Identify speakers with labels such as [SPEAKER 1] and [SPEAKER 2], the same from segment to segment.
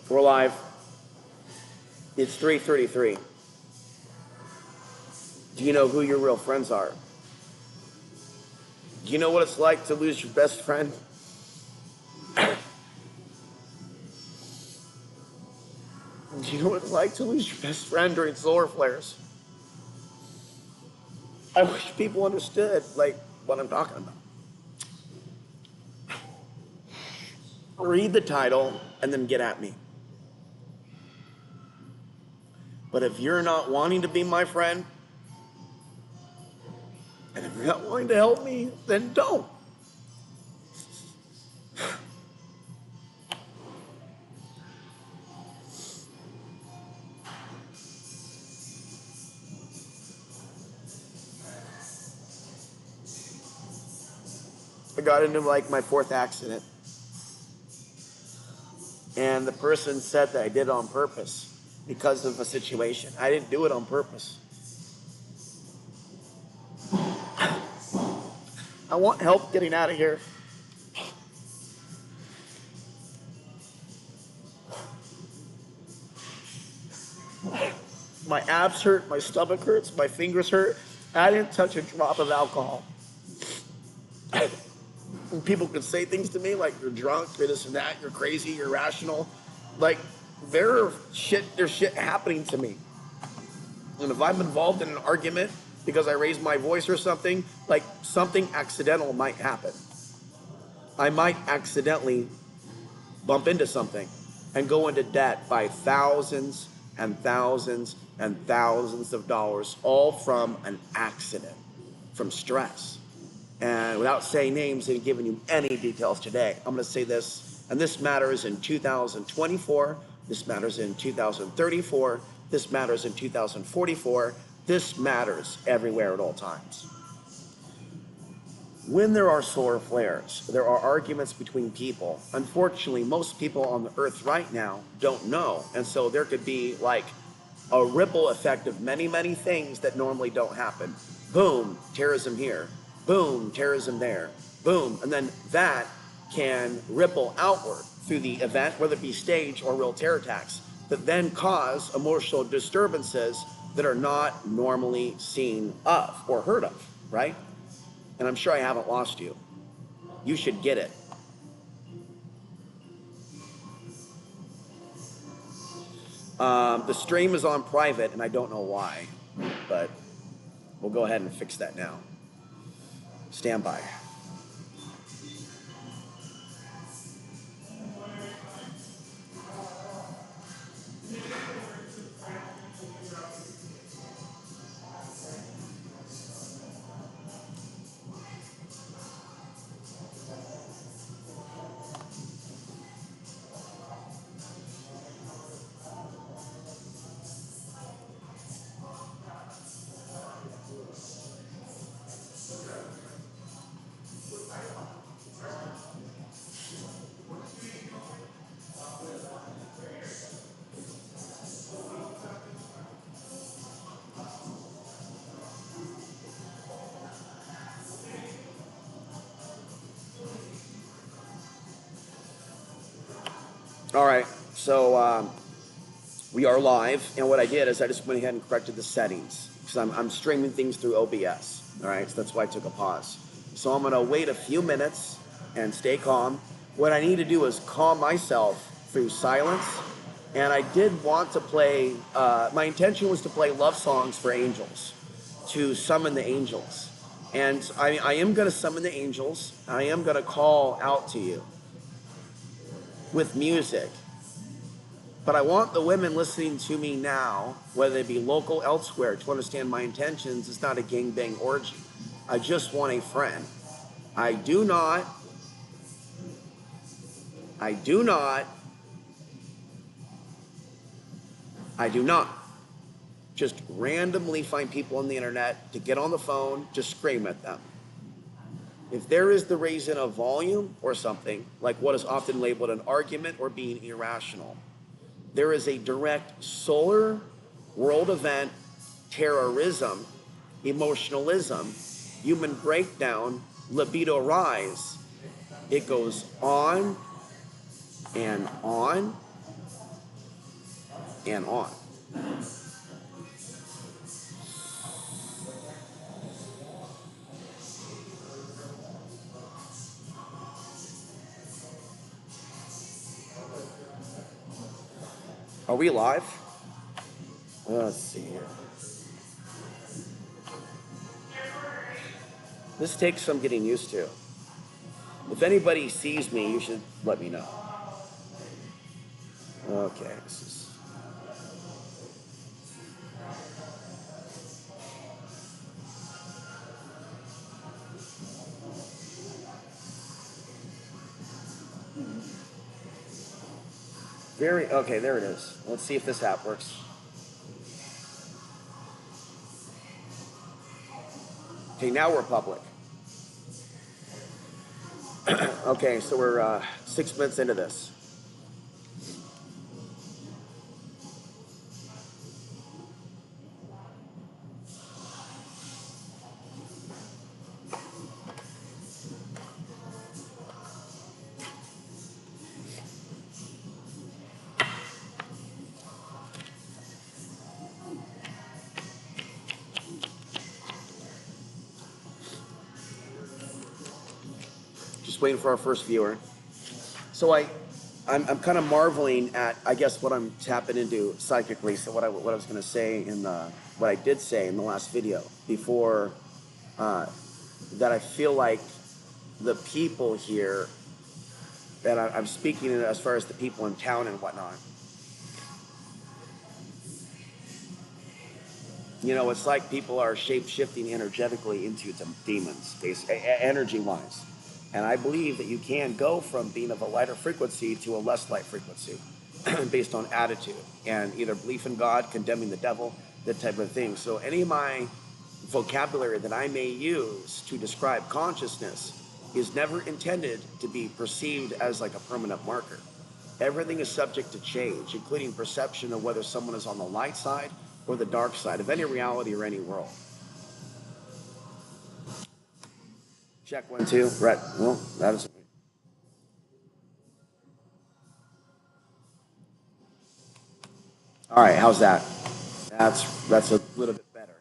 [SPEAKER 1] We're live. It's 3:33. Do you know who your real friends are? Do you know what it's like to lose your best friend? Do you know what it's like to lose your best friend during solar flares? I wish people understood, like, what I'm talking about. Read the title and then get at me. But if you're not wanting to be my friend, and if you're not wanting to help me, then don't. I got into like my 4th accident. And the person said that I did it on purpose because of a situation. I didn't do it on purpose. I want help getting out of here. My abs hurt, my stomach hurts, my fingers hurt. I didn't touch a drop of alcohol. And people could say things to me like, you're drunk, you're this and that, you're crazy, you're irrational. Like, there's shit happening to me. And if I'm involved in an argument because I raised my voice or something, like something accidental might happen. I might accidentally bump into something and go into debt by thousands and thousands and thousands of dollars, all from an accident, from stress. And without saying names and giving you any details today, I'm going to say this, and this matters in 2024, this matters in 2034, this matters in 2044, this matters everywhere at all times. When there are solar flares, there are arguments between people. Unfortunately, most people on the earth right now don't know. And so there could be like a ripple effect of many, many things that normally don't happen. Boom, terrorism here. Boom, terrorism there. Boom. And then that can ripple outward through the event, whether it be staged or real terror attacks, that then cause emotional disturbances that are not normally seen of or heard of, right? And I'm sure I haven't lost you. You should get it. The stream is on private, and I don't know why, but we'll go ahead and fix that now. Stand by. All right, so we are live, and what I did is I just went ahead and corrected the settings because I'm streaming things through OBS. All right, so that's why I took a pause. So I'm gonna wait a few minutes and stay calm. What I need to do is calm myself through silence, and I did want to play. My intention was to play love songs for angels, to summon the angels, and I am gonna summon the angels. I am gonna call out to you with music. But I want the women listening to me now, whether they be local, elsewhere, to understand my intentions. It's not a gangbang orgy. I just want a friend. I do not just randomly find people on the internet to get on the phone to scream at them. If there is the reason of volume or something, like what is often labeled an argument or being irrational, there is a direct solar world event, terrorism, emotionalism, human breakdown, libido rise. It goes on and on and on. Are we live? Let's see here. This takes some getting used to. If anybody sees me, you should let me know. Okay, this is... Okay, there it is. Let's see if this app works. Okay, now we're public. Okay, so we're 6 minutes into this. Just waiting for our first viewer. So I'm kind of marveling at, I guess, what I'm tapping into psychically. So what I was going to say what I did say in the last video before, that I feel like the people here, that I'm speaking as far as the people in town and whatnot. You know, it's like people are shape-shifting energetically into demons, energy-wise. And I believe that you can go from being of a lighter frequency to a less light frequency based on attitude and either belief in God, condemning the devil, that type of thing. So any of my vocabulary that I may use to describe consciousness is never intended to be perceived as like a permanent marker. Everything is subject to change, including perception of whether someone is on the light side or the dark side of any reality or any world. Check 1, 2. Right. Well, that is. All right. How's that? That's a little bit better.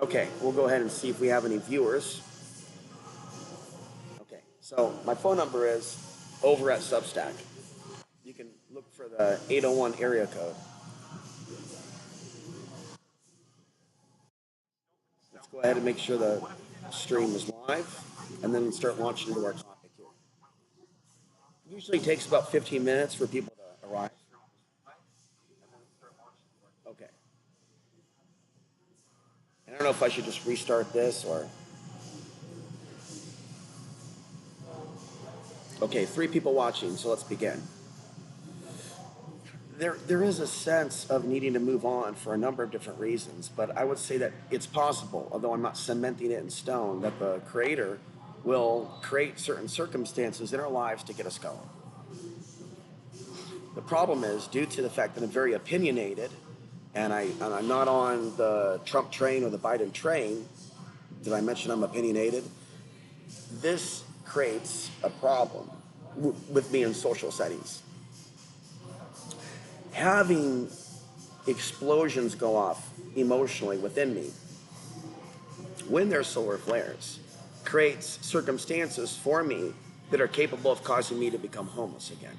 [SPEAKER 1] Okay. We'll go ahead and see if we have any viewers. Okay. So my phone number is over at Substack. You can look for the 801 area code. Let's go ahead and make sure the stream is live, and then start launching into our topic here. Usually takes about 15 minutes for people to arrive. Okay. I don't know if I should just restart this or... Okay, 3 people watching, so let's begin. There is a sense of needing to move on for a number of different reasons, but I would say that it's possible, although I'm not cementing it in stone, that the Creator will create certain circumstances in our lives to get us going. The problem is, due to the fact that I'm very opinionated, and I'm not on the Trump train or the Biden train. Did I mention I'm opinionated? This creates a problem with me in social settings. Having explosions go off emotionally within me when there's solar flares creates circumstances for me that are capable of causing me to become homeless again.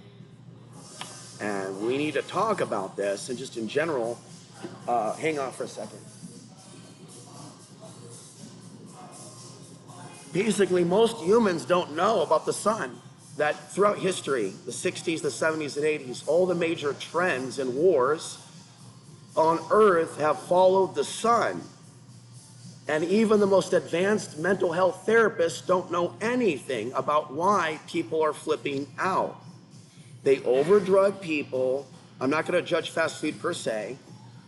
[SPEAKER 1] And we need to talk about this, and just in general, hang on for a second. Basically, most humans don't know about the sun. That throughout history, the 60s, the 70s, and 80s, all the major trends and wars on Earth have followed the sun. And even the most advanced mental health therapists don't know anything about why people are flipping out. They overdrug people. I'm not going to judge fast food per se,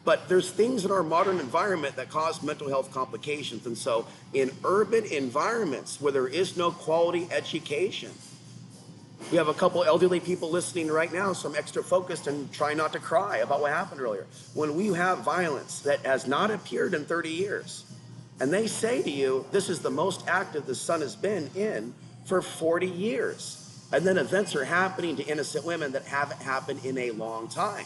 [SPEAKER 1] but there's things in our modern environment that cause mental health complications. And so in urban environments where there is no quality education, We have a couple elderly people listening right now, so I'm extra focused and trying not to cry about what happened earlier. When we have violence that has not appeared in 30 years, and they say to you, this is the most active the sun has been in for 40 years. And then events are happening to innocent women that haven't happened in a long time.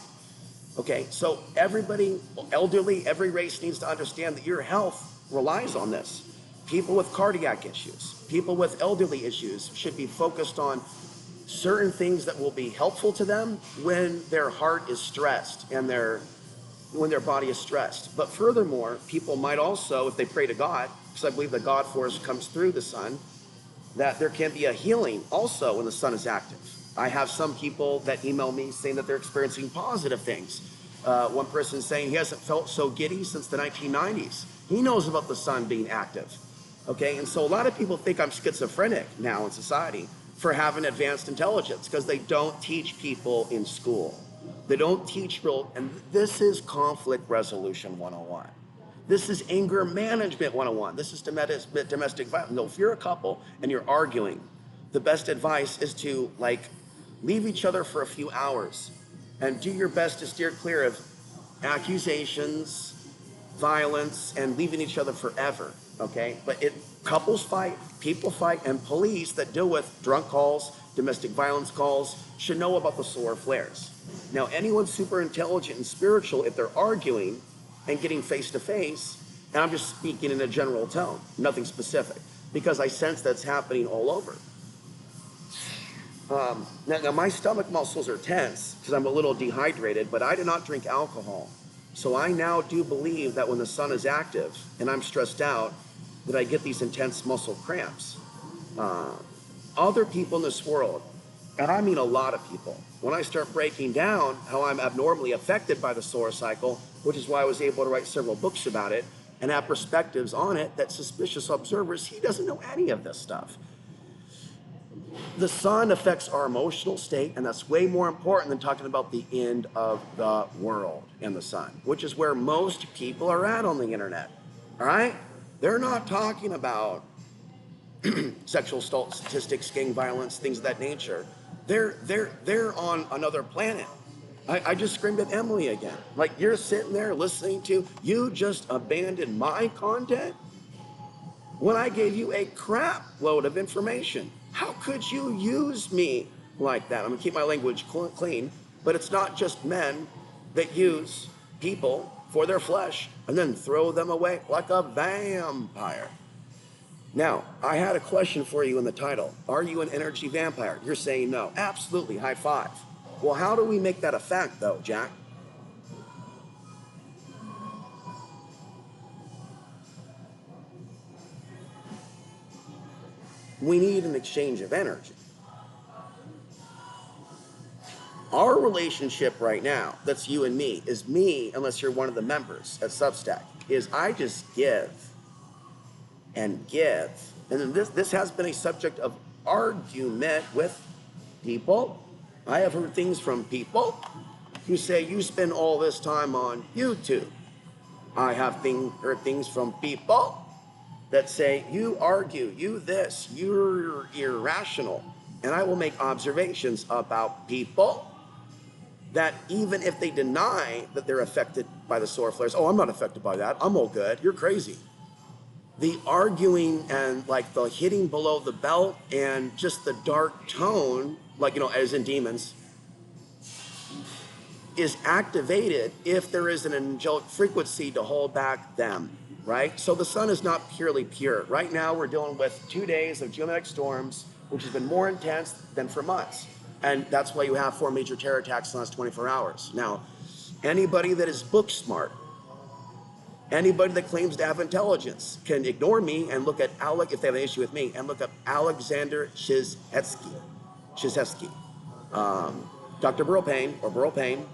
[SPEAKER 1] Okay, so everybody, elderly, every race needs to understand that your health relies on this. People with cardiac issues, people with elderly issues should be focused on certain things that will be helpful to them when their heart is stressed and when their body is stressed. But furthermore, people might also, if they pray to God, because I believe the God force comes through the sun, that there can be a healing also when the sun is active. I have some people that email me saying that they're experiencing positive things. One person saying he hasn't felt so giddy since the 1990s. He knows about the sun being active. Okay, and so a lot of people think I'm schizophrenic now in society for having advanced intelligence because they don't teach people in school. They don't teach real, and this is conflict resolution 101. This is anger management 101. This is domestic violence. No, if you're a couple and you're arguing, the best advice is to leave each other for a few hours and do your best to steer clear of accusations, violence, and leaving each other forever, okay? But couples fight, people fight, and police that deal with drunk calls, domestic violence calls, should know about the solar flares. Now, anyone super intelligent and spiritual, if they're arguing and getting face to face, and I'm just speaking in a general tone, nothing specific, because I sense that's happening all over. Now my stomach muscles are tense because I'm a little dehydrated, but I do not drink alcohol. So I now do believe that when the sun is active and I'm stressed out, that I get these intense muscle cramps. Other people in this world, and I mean a lot of people, when I start breaking down how I'm abnormally affected by the solar cycle, which is why I was able to write several books about it and have perspectives on it that suspicious observers, he doesn't know any of this stuff. The sun affects our emotional state, and that's way more important than talking about the end of the world and the sun, which is where most people are at on the internet. All right? They're not talking about sexual statistics, gang violence, things of that nature. They're on another planet. I just screamed at Emily again. Like, you're sitting there listening to, you just abandoned my content when I gave you a crap load of information. How could you use me like that? I'm gonna keep my language clean, but it's not just men that use people for their flesh and then throw them away like a vampire. Now, I had a question for you in the title. Are you an energy vampire? You're saying no. Absolutely, high five. Well, how do we make that a fact though, Jack? We need an exchange of energy. Our relationship right now, that's you and me, is me, unless you're one of the members at Substack, is I just give and give. And then this has been a subject of argument with people. I have heard things from people who say, you spend all this time on YouTube. I have heard things from people that say, you argue, you this, you're irrational. And I will make observations about people that even if they deny that they're affected by the solar flares, oh, I'm not affected by that, I'm all good, you're crazy. The arguing and the hitting below the belt and just the dark tone, as in demons, is activated if there is an angelic frequency to hold back them. Right? So the sun is not purely pure. Right now, we're dealing with 2 days of geomagnetic storms, which has been more intense than for months. And that's why you have 4 major terror attacks in the last 24 hours. Now, anybody that is book smart, anybody that claims to have intelligence can ignore me and look at if they have an issue with me, and look up Alexander Shizhetsky, Dr. Burl Payne,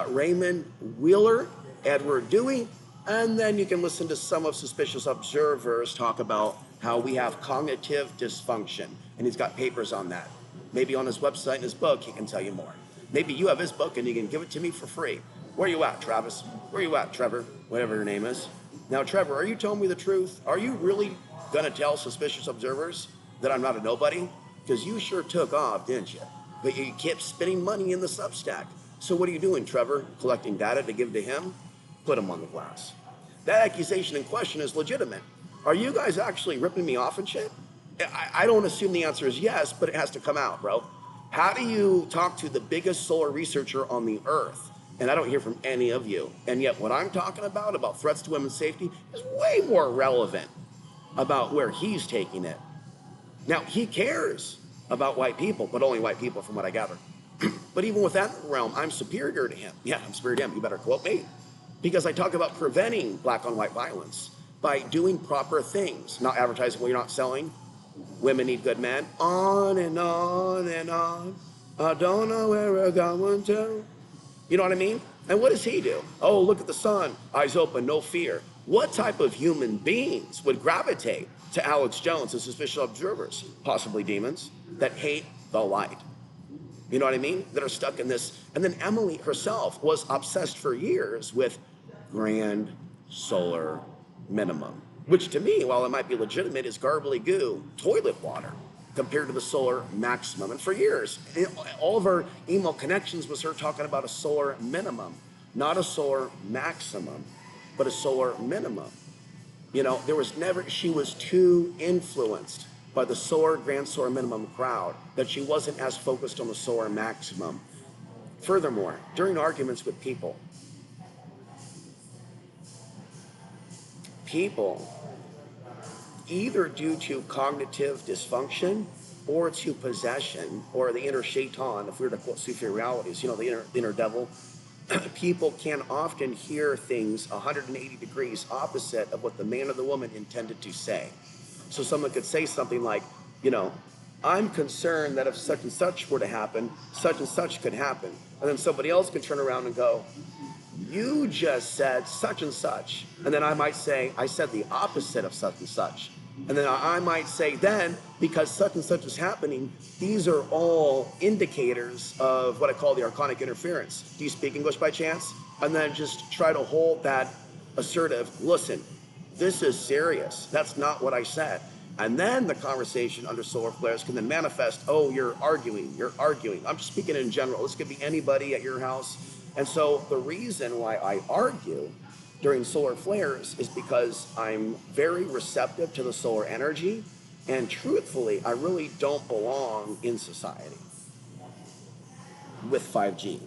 [SPEAKER 1] Raymond Wheeler, Edward Dewey, and then you can listen to some of Suspicious Observers talk about how we have cognitive dysfunction. And he's got papers on that. Maybe on his website and his book, he can tell you more. Maybe you have his book and you can give it to me for free. Where you at, Travis? Where you at, Trevor? Whatever your name is. Now, Trevor, are you telling me the truth? Are you really going to tell Suspicious Observers that I'm not a nobody Because you sure took off, didn't you? But you kept spending money in the Substack. So what are you doing, Trevor? Collecting data to give to him? Put him on the glass. That accusation in question is legitimate. Are you guys actually ripping me off and shit? I don't assume the answer is yes, but it has to come out, bro. How do you talk to the biggest solar researcher on the earth? And I don't hear from any of you. And yet what I'm talking about threats to women's safety, is way more relevant about where he's taking it. Now, he cares about white people, but only white people from what I gather. But even with that realm, I'm superior to him. Yeah, I'm superior to him. You better quote me. Because I talk about preventing black on white violence by doing proper things, not advertising what you're not selling. Women need good men. On and on and on. I don't know where we're going to. You know what I mean? And what does he do? Oh, look at the sun. Eyes open, no fear. What type of human beings would gravitate to Alex Jones and suspicious observers, possibly demons, that hate the light? You know what I mean? That are stuck in this. And then Emily herself was obsessed for years with grand solar minimum, which to me, while it might be legitimate, is garbly goo toilet water compared to the solar maximum. And for years, all of our email connections was her talking about a solar minimum, not a solar maximum, but a solar minimum. You know, there was never, she was too influenced by the solar grand solar minimum crowd that she wasn't as focused on the solar maximum. Furthermore, during arguments with people either due to cognitive dysfunction or to possession or the inner shaitan, if we were to quote Sufi realities, you know, the inner devil, people can often hear things 180 degrees opposite of what the man or the woman intended to say. So someone could say something like, you know, I'm concerned that if such and such were to happen, such and such could happen. And then somebody else could turn around and go, you just said such and such. And then I might say, I said the opposite of such and such. And then I might say then, because such and such is happening, these are all indicators of what I call the archonic interference. Do you speak English by chance? And then just try to hold that assertive, listen, this is serious. That's not what I said. And then the conversation under solar flares can then manifest, oh, you're arguing. I'm just speaking in general. This could be anybody at your house. And so the reason why I argue during solar flares is because I'm very receptive to the solar energy, and truthfully, I really don't belong in society with 5G,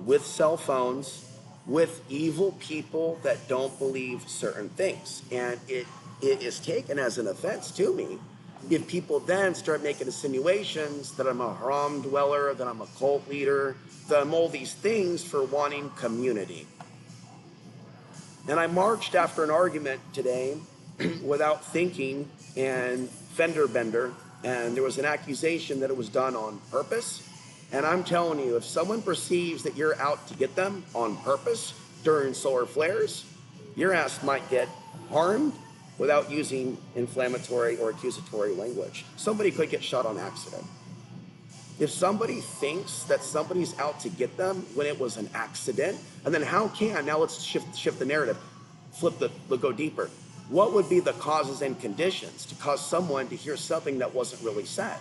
[SPEAKER 1] with cell phones, with evil people that don't believe certain things. And it is taken as an offense to me if people then start making insinuations that I'm a haram dweller, that I'm a cult leader, that I'm all these things for wanting community. And I marched after an argument today without thinking and fender bender, and there was an accusation that it was done on purpose. And I'm telling you, if someone perceives that you're out to get them on purpose during solar flares, your ass might get harmed without using inflammatory or accusatory language. Somebody could get shot on accident. If somebody thinks that somebody's out to get them when it was an accident, and then how can, now let's shift the narrative, go deeper. What would be the causes and conditions to cause someone to hear something that wasn't really said?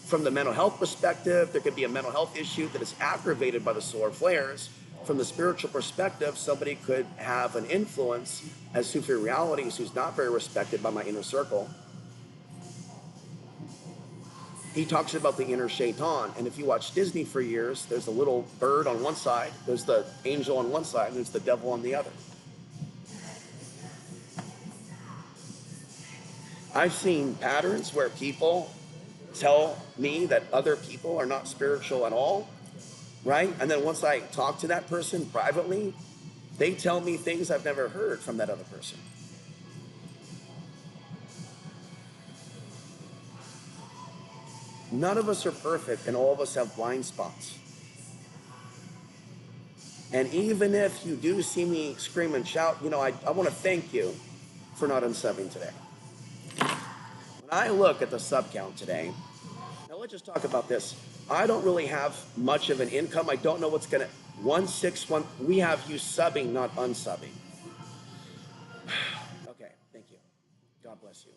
[SPEAKER 1] From the mental health perspective, there could be a mental health issue that is aggravated by the solar flares. From the spiritual perspective, somebody could have an influence as Sufi realities who's not very respected by my inner circle. He talks about the inner shaitan, and if you watch Disney for years, there's a little bird on one side, there's the angel on one side, and there's the devil on the other. I've seen patterns where people tell me that other people are not spiritual at all, right? And then once I talk to that person privately, they tell me things I've never heard from that other person. None of us are perfect, and all of us have blind spots. And even if you do see me scream and shout, you know, I want to thank you for not unsubbing today. When I look at the sub count today, now let's just talk about this. I don't really have much of an income. I don't know what's going to, 161, we have you subbing, not unsubbing. Okay, thank you. God bless you.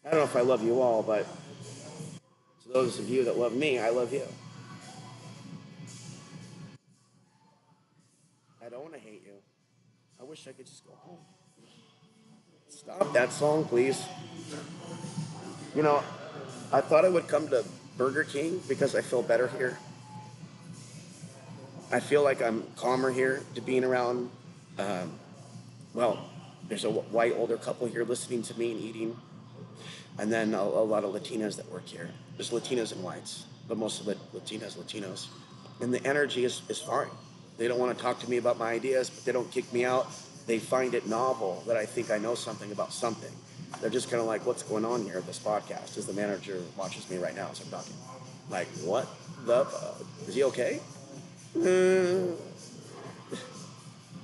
[SPEAKER 1] I don't know if I love you all, but to those of you that love me, I love you. I don't want to hate you. I wish I could just go home. Stop that song, please. You know, I thought I would come to Burger King because I feel better here. I feel like I'm calmer here to being around. Um, well, there's a white older couple here listening to me and eating, and then a lot of Latinas that work here. There's Latinas and whites, but most of the Latinas, Latinos. And the energy is fine. They don't want to talk to me about my ideas, but they don't kick me out. They find it novel that I think I know something about something. They're just kind of like, what's going on here at this podcast? As the manager watches me right now as I'm talking. Like, what the fuck? Is he okay? Uh,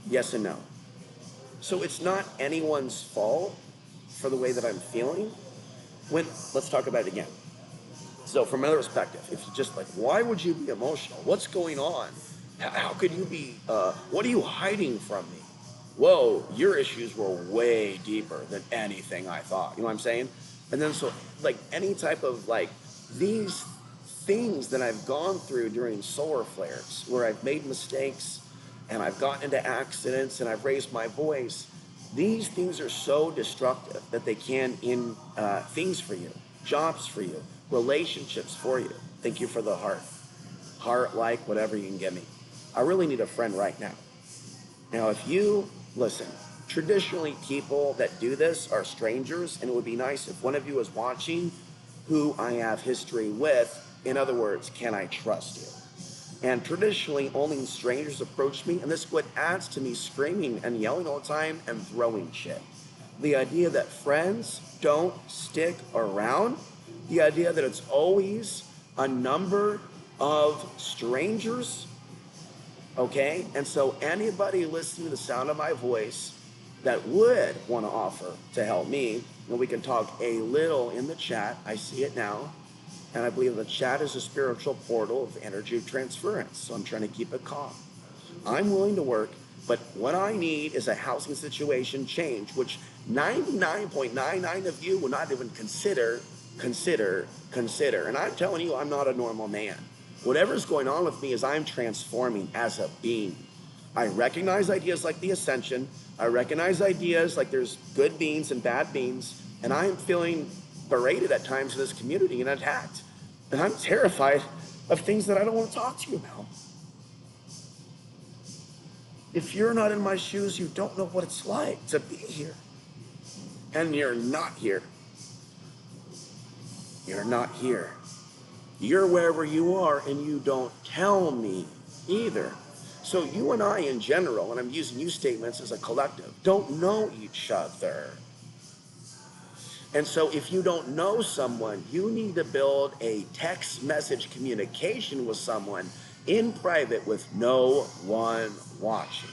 [SPEAKER 1] yes and no. So it's not anyone's fault for the way that I'm feeling. Let's talk about it again. So from another perspective, if you just like, why would you be emotional? What's going on? How could you be? What are you hiding from me? Whoa, your issues were way deeper than anything I thought. You know what I'm saying? And then so like any type of like these things that I've gone through during solar flares, where I've made mistakes and I've gotten into accidents and I've raised my voice. These things are so destructive that they can end things for you, jobs for you, relationships for you. Thank you for the heart, like, whatever you can give me. I really need a friend right now. Now, if you listen, traditionally people that do this are strangers, and it would be nice if one of you is watching who I have history with. In other words, can I trust you? And traditionally, only strangers approach me, and this is what adds to me screaming and yelling all the time and throwing shit. The idea that friends don't stick around, the idea that it's always a number of strangers, okay? And so anybody listening to the sound of my voice that would want to offer to help me, and we can talk a little in the chat, I see it now, and I believe the chat is a spiritual portal of energy transference. So I'm trying to keep it calm. I'm willing to work, but what I need is a housing situation change, which 99.99 of you will not even consider. And I'm telling you, I'm not a normal man. Whatever's going on with me is I'm transforming as a being. I recognize ideas like the ascension. I recognize ideas like there's good beings and bad beings, and I am feeling berated at times in this community and attacked. And I'm terrified of things that I don't want to talk to you about. If you're not in my shoes, you don't know what it's like to be here. And you're not here. You're not here. You're wherever you are, and you don't tell me either. So you and I in general, and I'm using you statements as a collective, don't know each other. And so if you don't know someone, you need to build a text message communication with someone in private with no one watching.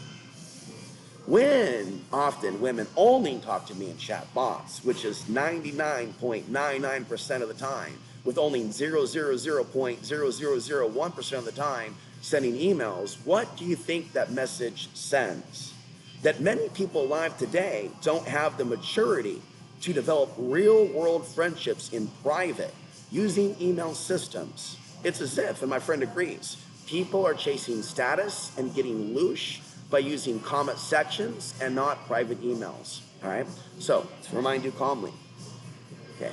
[SPEAKER 1] When often women only talk to me in chat bots, which is 99.99% of the time, with only 0.0001% of the time sending emails, what do you think that message sends? That many people alive today don't have the maturity to develop real world friendships in private using email systems. It's as if, and my friend agrees, people are chasing status and getting louche by using comment sections and not private emails. All right? So, to remind you calmly, okay?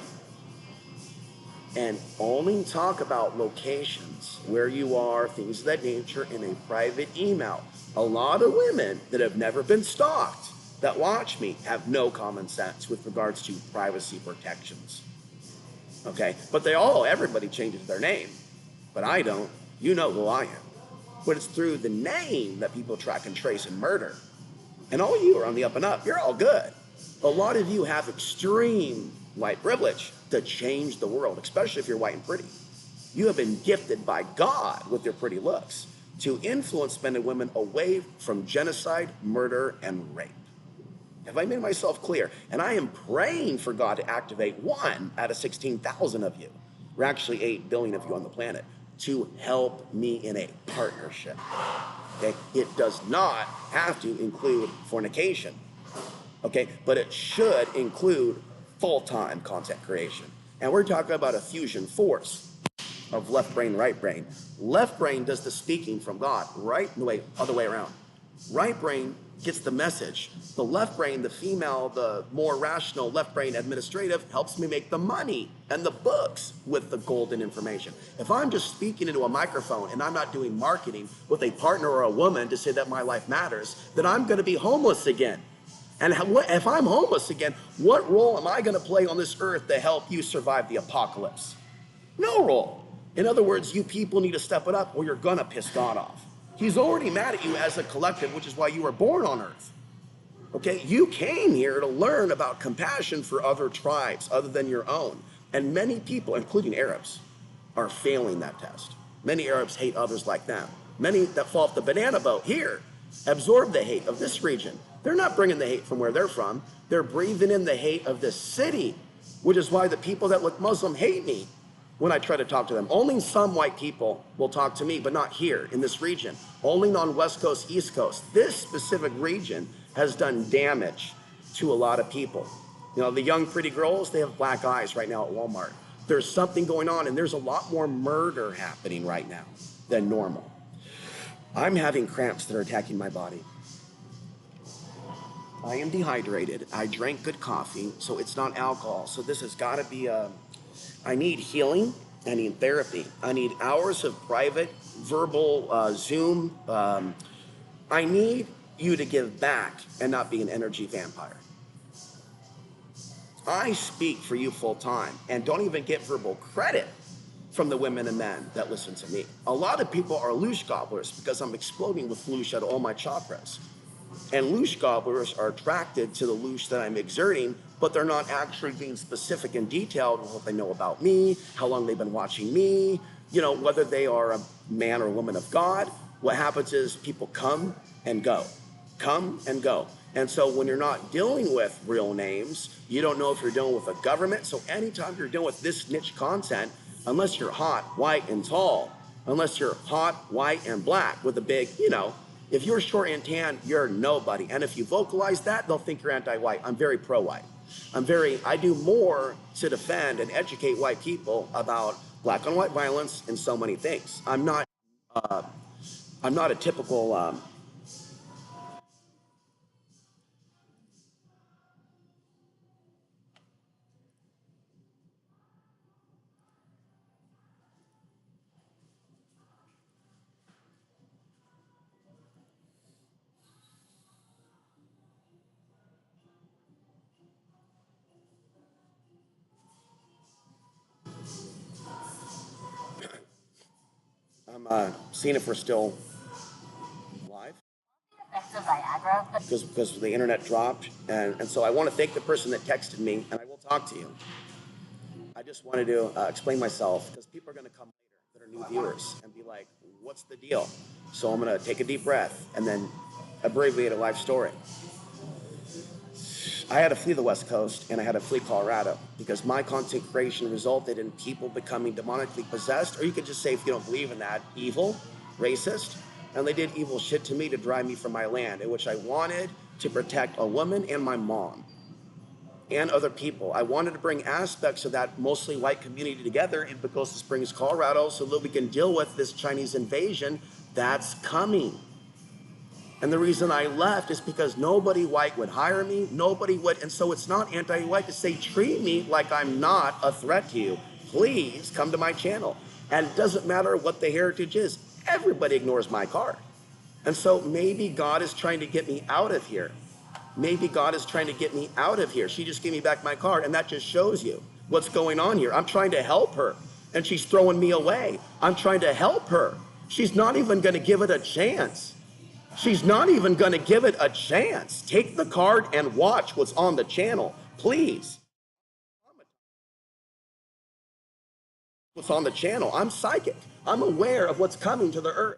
[SPEAKER 1] And only talk about locations, where you are, things of that nature in a private email. A lot of women that have never been stalked that watch me have no common sense with regards to privacy protections. Okay? But everybody changes their name. But I don't. You know who I am. But it's through the name that people track and trace and murder. And all you are on the up and up. You're all good. A lot of you have extreme white privilege to change the world, especially if you're white and pretty. You have been gifted by God with your pretty looks to influence men and women away from genocide, murder, and rape. Have I made myself clear? And I am praying for God to activate 1 out of 16,000 of you. We're actually 8 billion of you on the planet to help me in a partnership. Okay? It does not have to include fornication. Okay? But it should include full-time content creation. And we're talking about a fusion force of left brain, right brain. Left brain does the speaking from God, right? No, wait, other way around. Right brain gets the message. The left brain, the female, the more rational left brain administrative helps me make the money and the books with the golden information. If I'm just speaking into a microphone and I'm not doing marketing with a partner or a woman to say that my life matters, then I'm going to be homeless again. And if I'm homeless again, what role am I going to play on this earth to help you survive the apocalypse? No role. In other words, you people need to step it up or you're going to piss God off. He's already mad at you as a collective, which is why you were born on earth. Okay, you came here to learn about compassion for other tribes other than your own. And many people, including Arabs, are failing that test. Many Arabs hate others like them. Many that fall off the banana boat here absorb the hate of this region. They're not bringing the hate from where they're from. They're breathing in the hate of this city, which is why the people that look Muslim hate me when I try to talk to them. Only some white people will talk to me, but not here in this region. Only on West Coast, East Coast. This specific region has done damage to a lot of people. You know, the young pretty girls, they have black eyes right now at Walmart. There's something going on, and there's a lot more murder happening right now than normal. I'm having cramps that are attacking my body. I am dehydrated. I drank good coffee, so it's not alcohol. So this has got to be I need healing. I need therapy. I need hours of private, verbal Zoom. I need you to give back and not be an energy vampire. I speak for you full time and don't even get verbal credit from the women and men that listen to me. A lot of people are loosh gobblers because I'm exploding with loosh at all my chakras. And loosh gobblers are attracted to the loosh that I'm exerting, but they're not actually being specific and detailed with what they know about me, how long they've been watching me, you know, whether they are a man or woman of God. What happens is people come and go, come and go. And so when you're not dealing with real names, you don't know if you're dealing with a government. So anytime you're dealing with this niche content, unless you're hot, white, and tall, unless you're hot, white, and black with a big, you know, if you're short and tan, you're nobody. And if you vocalize that, they'll think you're anti-white. I'm very pro-white. I do more to defend and educate white people about black on white violence and so many things. I'm not a typical, I'm seeing if we're still live because the internet dropped. And so I want to thank the person that texted me, and I will talk to you. I just wanted to explain myself because people are going to come later that are new viewers and be like, what's the deal? So I'm going to take a deep breath and then abbreviate a life story. I had to flee the West Coast and I had to flee Colorado because my content creation resulted in people becoming demonically possessed, or you could just say, if you don't believe in that, evil, racist, and they did evil shit to me to drive me from my land, in which I wanted to protect a woman and my mom and other people. I wanted to bring aspects of that mostly white community together in Pagosa Springs, Colorado, so that we can deal with this Chinese invasion that's coming. And the reason I left is because nobody white would hire me, nobody would, and so it's not anti-white to say, treat me like I'm not a threat to you. Please come to my channel. And it doesn't matter what the heritage is. Everybody ignores my card. And so maybe God is trying to get me out of here. Maybe God is trying to get me out of here. She just gave me back my card, and that just shows you what's going on here. I'm trying to help her, and she's throwing me away. I'm trying to help her. She's not even going to give it a chance. She's not even going to give it a chance. Take the card and watch what's on the channel, please. What's on the channel? I'm psychic. I'm aware of what's coming to the earth.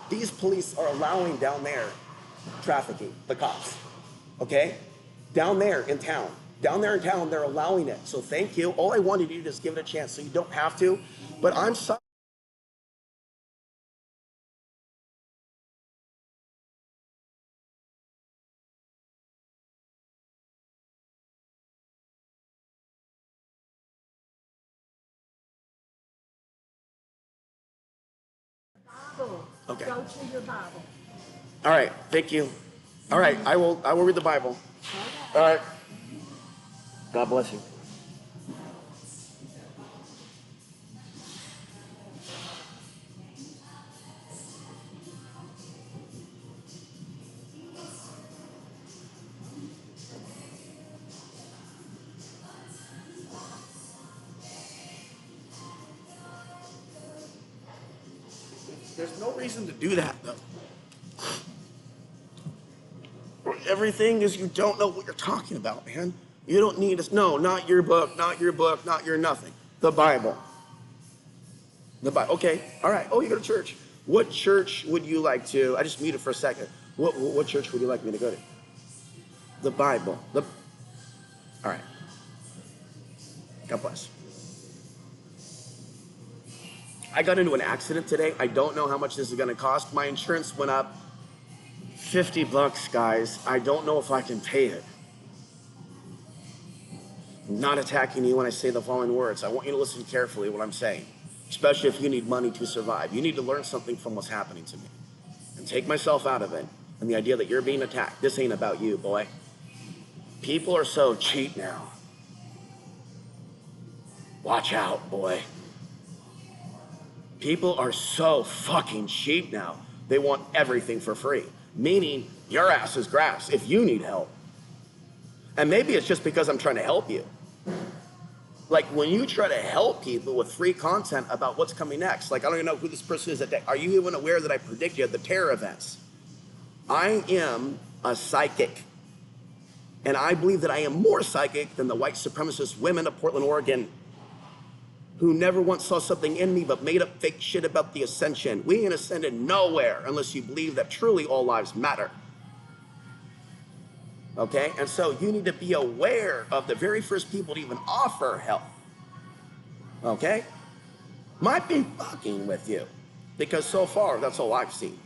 [SPEAKER 1] These police are allowing down there trafficking, the cops. okay? Down there in town. Down there in town, they're allowing it. So thank you. All I wanted you to do is give it a chance, so you don't have to. But I'm sorry. Okay.
[SPEAKER 2] Go to your Bible.
[SPEAKER 1] All right. Thank you. All right. I will read the Bible. All right. God bless you. There's no reason to do that, though. Everything is, you don't know what you're talking about, man. You don't need us. No, not your book, not your book, not your nothing. The Bible. The Bible. Okay. All right. Oh, you go to church. What church would you like to? I just muted for a second. What church would you like me to go to? The Bible. All right. God bless. I got into an accident today. I don't know how much this is going to cost. My insurance went up $50, guys. I don't know if I can pay it. I'm not attacking you when I say the following words. I want you to listen carefully to what I'm saying, especially if you need money to survive. You need to learn something from what's happening to me and take myself out of it. And the idea that you're being attacked, this ain't about you, boy. People are so cheap now. Watch out, boy. People are so fucking cheap now. They want everything for free, meaning your ass is grass if you need help. And maybe it's just because I'm trying to help you. Like when you try to help people with free content about what's coming next, like I don't even know who this person is. Are you even aware that I predicted the terror events? I am a psychic. And I believe that I am more psychic than the white supremacist women of Portland, Oregon, who never once saw something in me but made up fake shit about the ascension. We ain't ascended nowhere unless you believe that truly all lives matter. Okay? And so you need to be aware of the very first people to even offer help. Okay? Might be fucking with you. Because so far, that's all I've seen.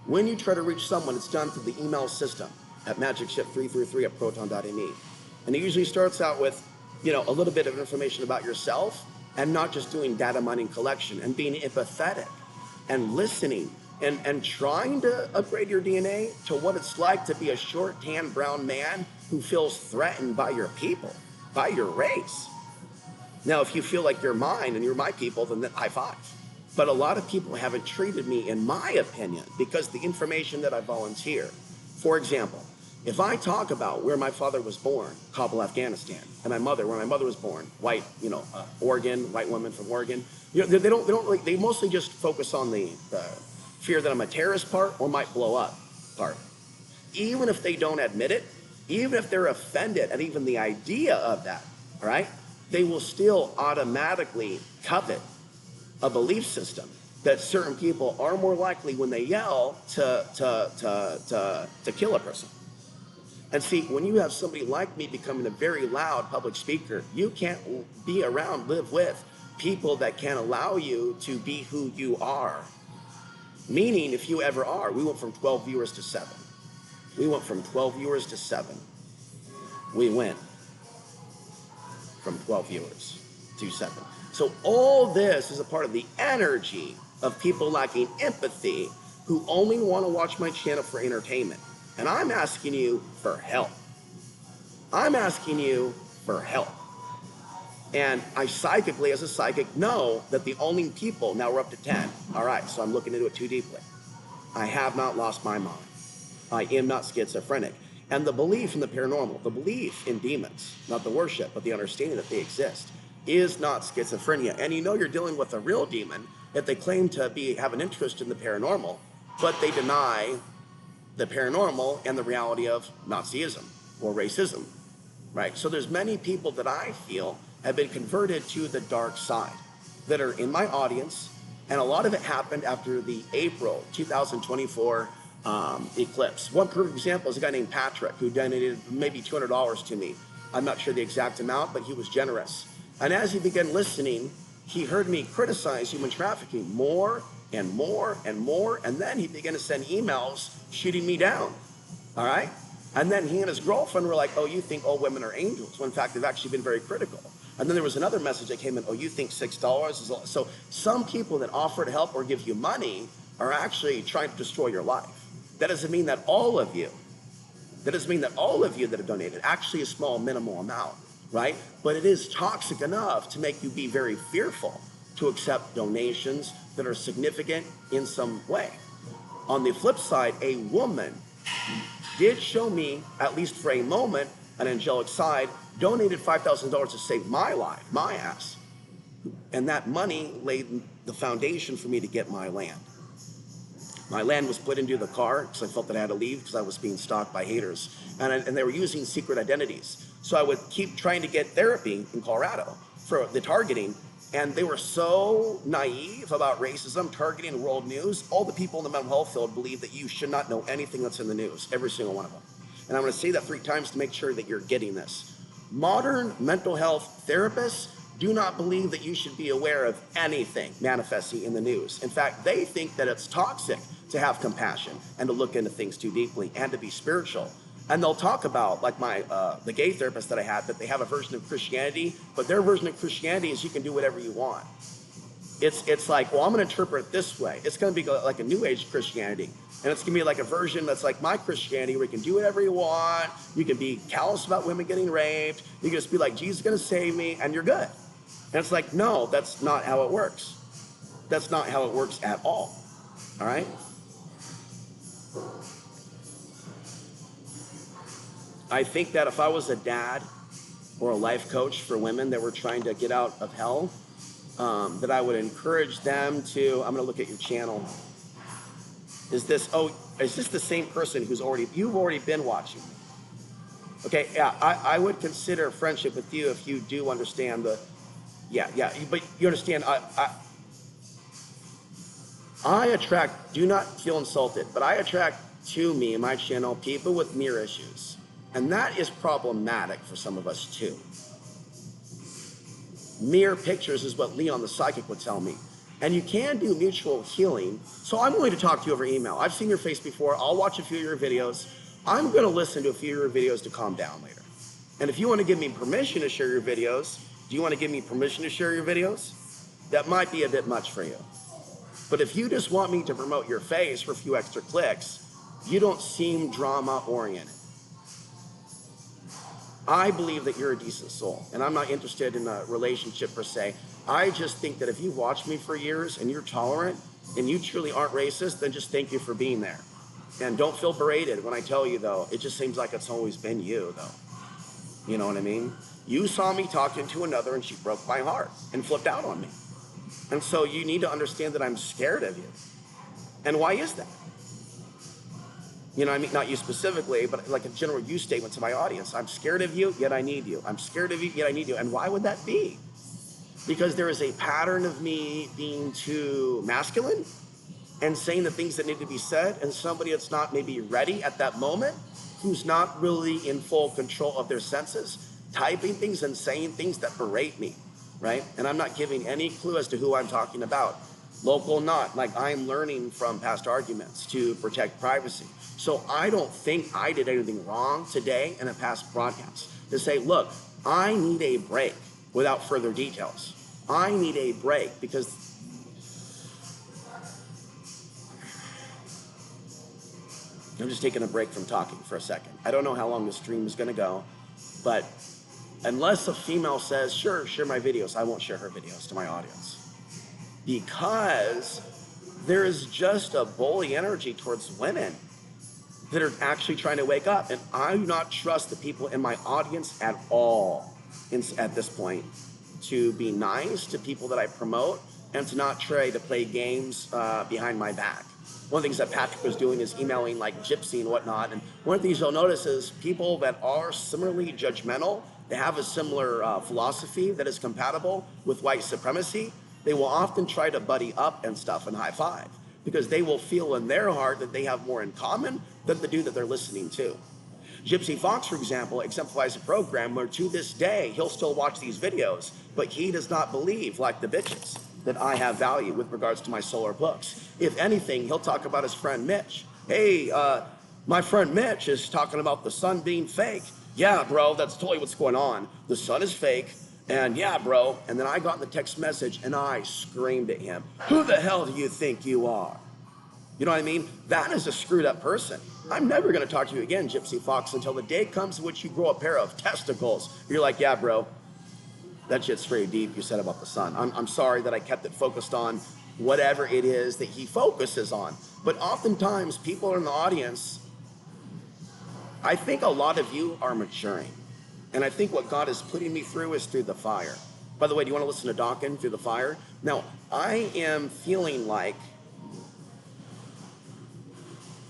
[SPEAKER 1] When you try to reach someone, it's done through the email system at magicship333@proton.me. And it usually starts out with, a little bit of information about yourself and not just doing data mining collection and being empathetic and listening and trying to upgrade your DNA to what it's like to be a short, tan, brown man who feels threatened by your people, by your race. Now, if you feel like you're mine and you're my people, then high five. But a lot of people haven't treated me, in my opinion, because the information that I volunteer. For example, if I talk about where my father was born, Kabul, Afghanistan, and my mother, where my mother was born, white, Oregon, white woman from Oregon, they mostly just focus on the fear that I'm a terrorist part or might blow up part. Even if they don't admit it, even if they're offended at even the idea of that, all right, they will still automatically covet a belief system that certain people are more likely when they yell to kill a person. And see, when you have somebody like me becoming a very loud public speaker, you can't be around, live with people that can't allow you to be who you are. Meaning, if you ever are, we went from 12 viewers to 7. We went from 12 viewers to 7. We went from 12 viewers to 7. So all this is a part of the energy of people lacking empathy who only want to watch my channel for entertainment. And I'm asking you for help. I'm asking you for help. And I psychically, as a psychic, know that the only people, now we're up to 10. All right, so I'm looking into it too deeply. I have not lost my mind. I am not schizophrenic. And the belief in the paranormal, the belief in demons, not the worship, but the understanding that they exist, is not schizophrenia. And you're dealing with a real demon if they claim to have an interest in the paranormal, but they deny the paranormal and the reality of Nazism or racism, right? So there's many people that I feel have been converted to the dark side that are in my audience, and a lot of it happened after the April 2024 eclipse. One perfect example is a guy named Patrick who donated maybe $200 to me. I'm not sure the exact amount, but he was generous. And as he began listening, he heard me criticize human trafficking more and more and more, and then he began to send emails shooting me down. All right? And then he and his girlfriend were like, oh, you think all women are angels. When in fact, they've actually been very critical. And then there was another message that came in, oh, you think $6 is all. So some people that offer to help or give you money are actually trying to destroy your life. That doesn't mean that all of you, that have donated, actually a small minimal amount, right? But it is toxic enough to make you be very fearful to accept donations that are significant in some way. On the flip side, a woman did show me, at least for a moment, an angelic side, donated $5,000 to save my life, my ass. And that money laid the foundation for me to get my land. My land was put into the car because I felt that I had to leave because I was being stalked by haters. And they were using secret identities. So I would keep trying to get therapy in Colorado for the targeting. And they were so naive about racism, targeting world news. All the people in the mental health field believe that you should not know anything that's in the news, every single one of them. And I'm going to say that 3 times to make sure that you're getting this. Modern mental health therapists do not believe that you should be aware of anything manifesting in the news. In fact, they think that it's toxic to have compassion and to look into things too deeply and to be spiritual. And they'll talk about, like the gay therapist that I had, that they have a version of Christianity, but their version of Christianity is you can do whatever you want. It's like, well, I'm going to interpret it this way. It's going to be like a New Age Christianity. And it's going to be like a version that's like my Christianity, where you can do whatever you want. You can be callous about women getting raped. You can just be like, Jesus is going to save me, and you're good. And it's like, no, that's not how it works. That's not how it works at all. All right? I think that if I was a dad or a life coach for women that were trying to get out of hell, that I would encourage them to, I'm going to look at your channel. Is this the same person you've already been watching? Okay, yeah, I would consider friendship with you if you do understand but you understand, I attract, do not feel insulted, but I attract to me in my channel people with mirror issues. And that is problematic for some of us too. Mirror pictures is what Leon the psychic would tell me. And you can do mutual healing. So I'm going to talk to you over email. I've seen your face before. I'll watch a few of your videos. I'm going to listen to a few of your videos to calm down later. And if you want to give me permission to share your videos, do you want to give me permission to share your videos? That might be a bit much for you. But if you just want me to promote your face for a few extra clicks, you don't seem drama oriented. I believe that you're a decent soul, and I'm not interested in a relationship per se. I just think that if you've watched me for years and you're tolerant and you truly aren't racist, then just thank you for being there. And don't feel berated when I tell you, though. It just seems like it's always been you, though. You know what I mean? You saw me talking to another and she broke my heart and flipped out on me. And so you need to understand that I'm scared of you. And why is that? You know, I mean, not you specifically, but like a general you statement to my audience. I'm scared of you, yet I need you. I'm scared of you, yet I need you. And why would that be? Because there is a pattern of me being too masculine and saying the things that need to be said, and somebody that's not maybe ready at that moment, who's not really in full control of their senses, typing things and saying things that berate me, right? And I'm not giving any clue as to who I'm talking about. Local, not. Like, I'm learning from past arguments to protect privacy. So I don't think I did anything wrong today in a past broadcast to say, look, I need a break without further details. I need a break because I'm just taking a break from talking for a second. I don't know how long the stream is going to go, but unless a female says, sure, share my videos, I won't share her videos to my audience. Because there is just a bully energy towards women that are actually trying to wake up. And I do not trust the people in my audience at all at this point to be nice to people that I promote and to not try to play games behind my back. One of the things that Patrick was doing is emailing like Gypsy and whatnot. And one of the things you'll notice is people that are similarly judgmental, they have a similar philosophy that is compatible with white supremacy, they will often try to buddy up and stuff and high five. because they will feel in their heart that they have more in common than the dude that they're listening to. Gypsy Fox, for example, exemplifies a program where to this day, he'll still watch these videos, but he does not believe, like the bitches, that I have value with regards to my solar books. If anything, he'll talk about his friend Mitch. Hey, my friend Mitch is talking about the sun being fake. Yeah, bro, that's totally what's going on. The sun is fake, and yeah, bro. And then I got the text message, and I screamed at him, who the hell do you think you are? You know what I mean? That is a screwed up person. I'm never going to talk to you again, Gypsy Fox, until the day comes in which you grow a pair of testicles. You're like, yeah, bro, that shit's very deep you said about the sun. I'm sorry that I kept it focused on whatever it is that he focuses on. But oftentimes, people in the audience, I think a lot of you are maturing. And I think what God is putting me through is through the fire. By the way, do you want to listen to Dawkins, Through the Fire? Now, I am feeling like,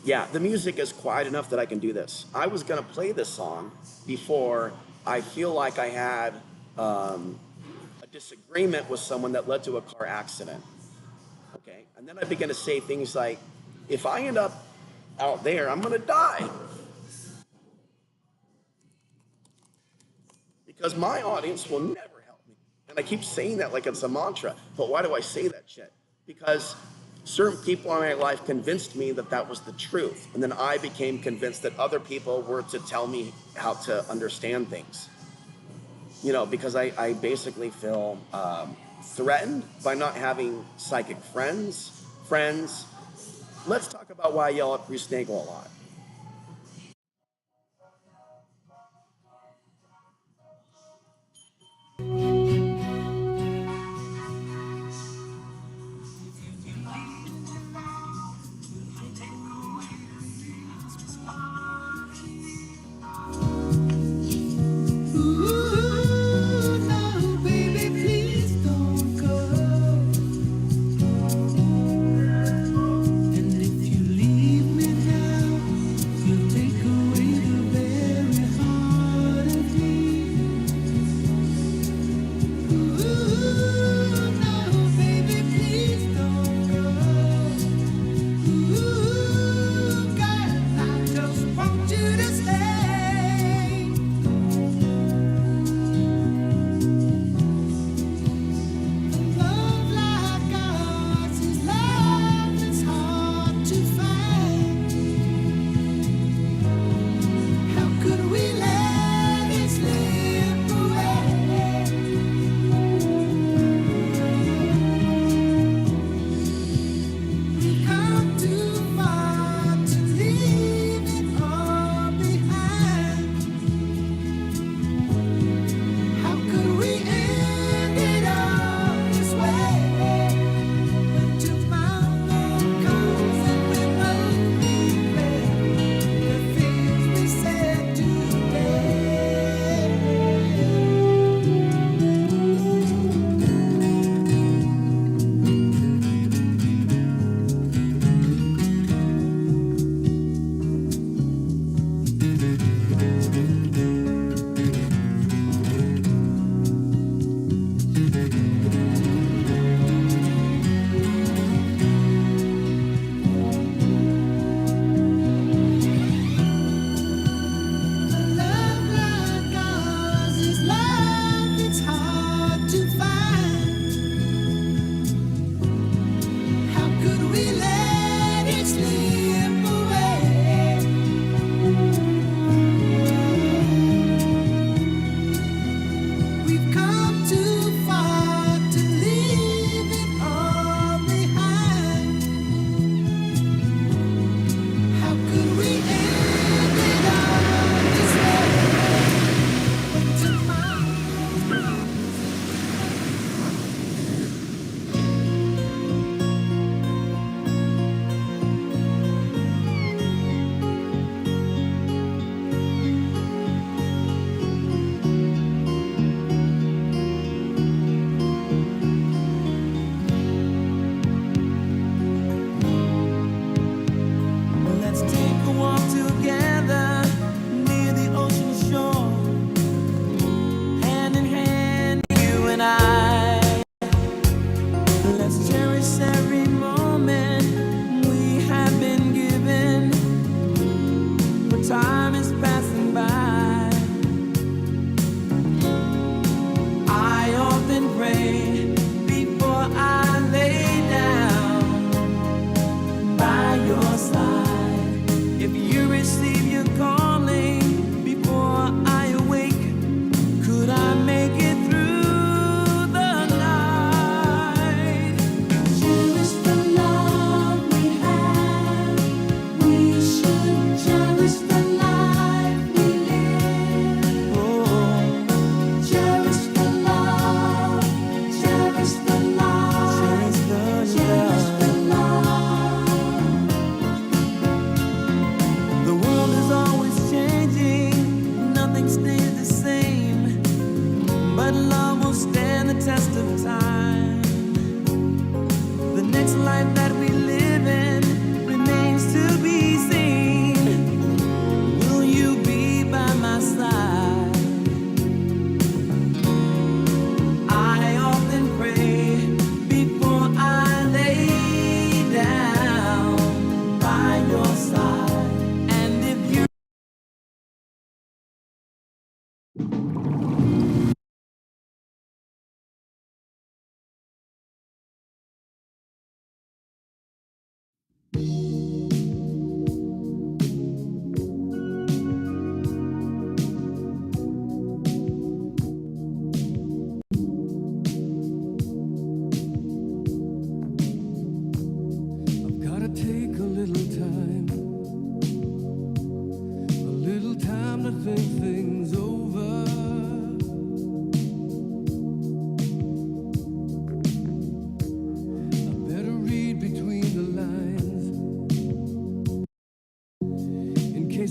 [SPEAKER 1] yeah, the music is quiet enough that I can do this. I was going to play this song before I feel like I had a disagreement with someone that led to a car accident. Okay, and then I began to say things like, if I end up out there, I'm going to die. Because my audience will never help me. And I keep saying that like it's a mantra. But why do I say that shit? Because certain people in my life convinced me that that was the truth. And then I became convinced that other people were to tell me how to understand things. You know, because I basically feel threatened by not having psychic friends. Let's talk about why I yell at Bruce Nagel a lot.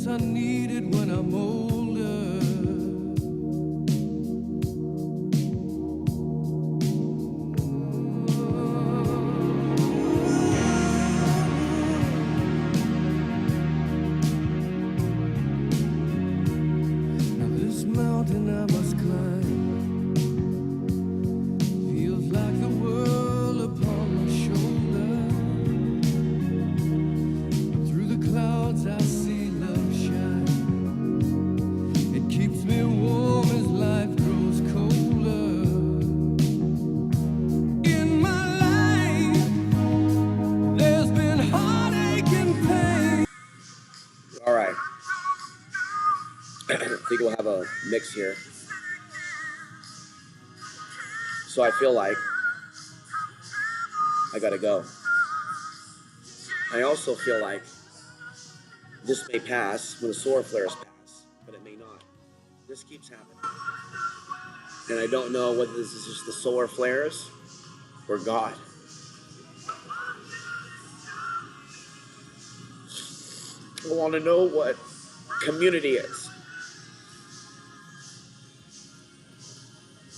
[SPEAKER 2] guess I need it when I'm older. Now this mountain I must climb feels like the world upon my shoulder. Through the clouds I see love shine. It keeps me warm as life grows colder. In my life, there's been heartache and pain.
[SPEAKER 1] All right. I think we'll have a mix here. So I feel like I gotta go. I also feel like this may pass when the solar flares pass, but it may not. This keeps happening. And I don't know whether this is just the solar flares or God. I want to know what community is.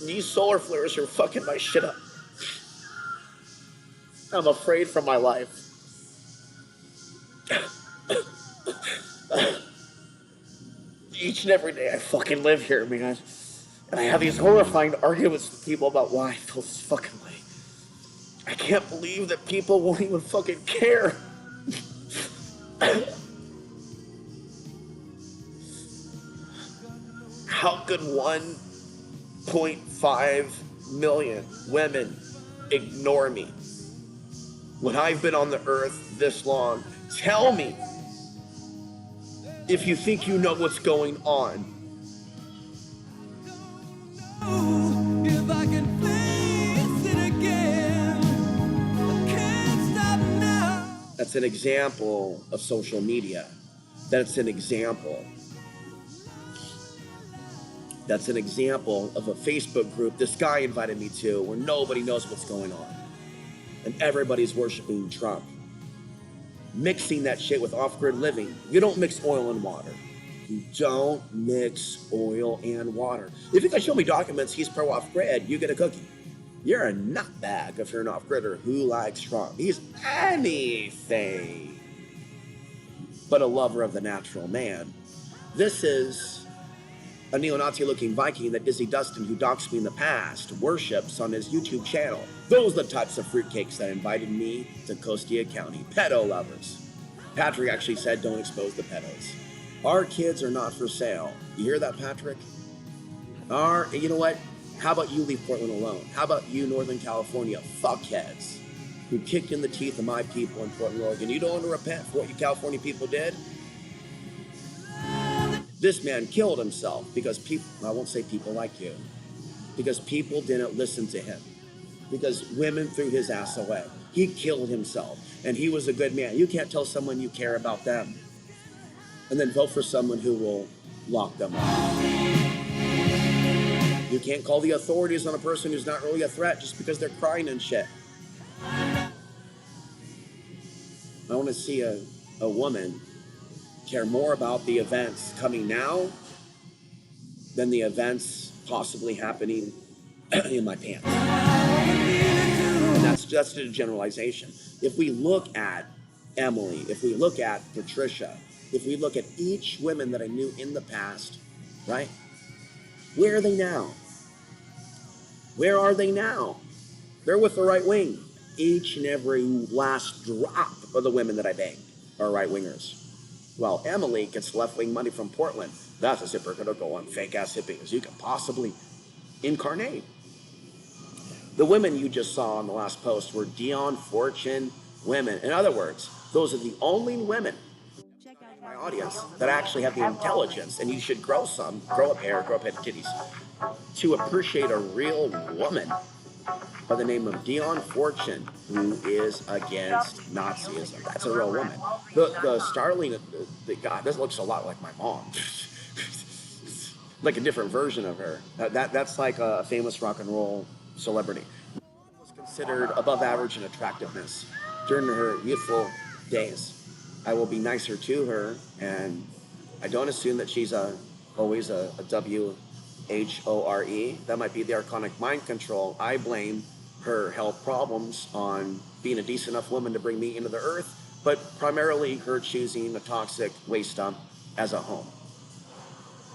[SPEAKER 1] These solar flares are fucking my shit up. I'm afraid for my life. Each and every day I fucking live here, man. And I have these horrifying arguments with people about why I feel this fucking way. I can't believe that people won't even fucking care. How could 1.5 million women ignore me when I've been on the earth this long? Tell me if you think you know what's going on.
[SPEAKER 2] If I can face it again, I can't stop now.
[SPEAKER 1] That's an example of social media. That's an example. That's an example of a Facebook group this guy invited me to where nobody knows what's going on. And everybody's worshiping Trump. Mixing that shit with off-grid living. You don't mix oil and water. You don't mix oil and water. If you can show me documents he's pro off-grid, you get a cookie. You're a nutbag if you're an off-gridder who likes Trump. He's anything but a lover of the natural man. This is a neo-Nazi-looking Viking that Dizzy Dustin, who doxed me in the past, worships on his YouTube channel. Those are the types of fruitcakes that invited me to Costia County. Pedo lovers. Patrick actually said, don't expose the pedos. Our kids are not for sale. You hear that, Patrick? You know what? How about you leave Portland alone? How about you, Northern California fuckheads, who kicked in the teeth of my people in Portland, Oregon? You don't want to repent for what you California people did? This man killed himself because people, I won't say people like you, because people didn't listen to him, because women threw his ass away. He killed himself, and he was a good man. You can't tell someone you care about them and then vote for someone who will lock them up. You can't call the authorities on a person who's not really a threat just because they're crying and shit. I want to see a woman care more about the events coming now than the events possibly happening in my pants. And that's just a generalization. If we look at Emily, if we look at Patricia, if we look at each woman that I knew in the past, right? Where are they now? Where are they now? They're with the right wing. Each and every last drop of the women that I banged are right wingers. Well, Emily gets left-wing money from Portland. That's as hypocritical and fake-ass hippie as you can possibly incarnate. The women you just saw on the last post were Dion Fortune women. In other words, those are the only women in my audience that actually have the intelligence, and you should grow a pair of titties, to appreciate a real woman by the name of Dion Fortune, who is against Nazism. That's a real woman. The starling, God, this looks a lot like my mom. Like a different version of her. That's like a famous rock and roll celebrity. Was considered above average in attractiveness during her youthful days. I will be nicer to her and I don't assume that she's always a WHORE. That might be the archonic mind control. I blame her health problems on being a decent enough woman to bring me into the earth, but primarily her choosing a toxic waste dump as a home.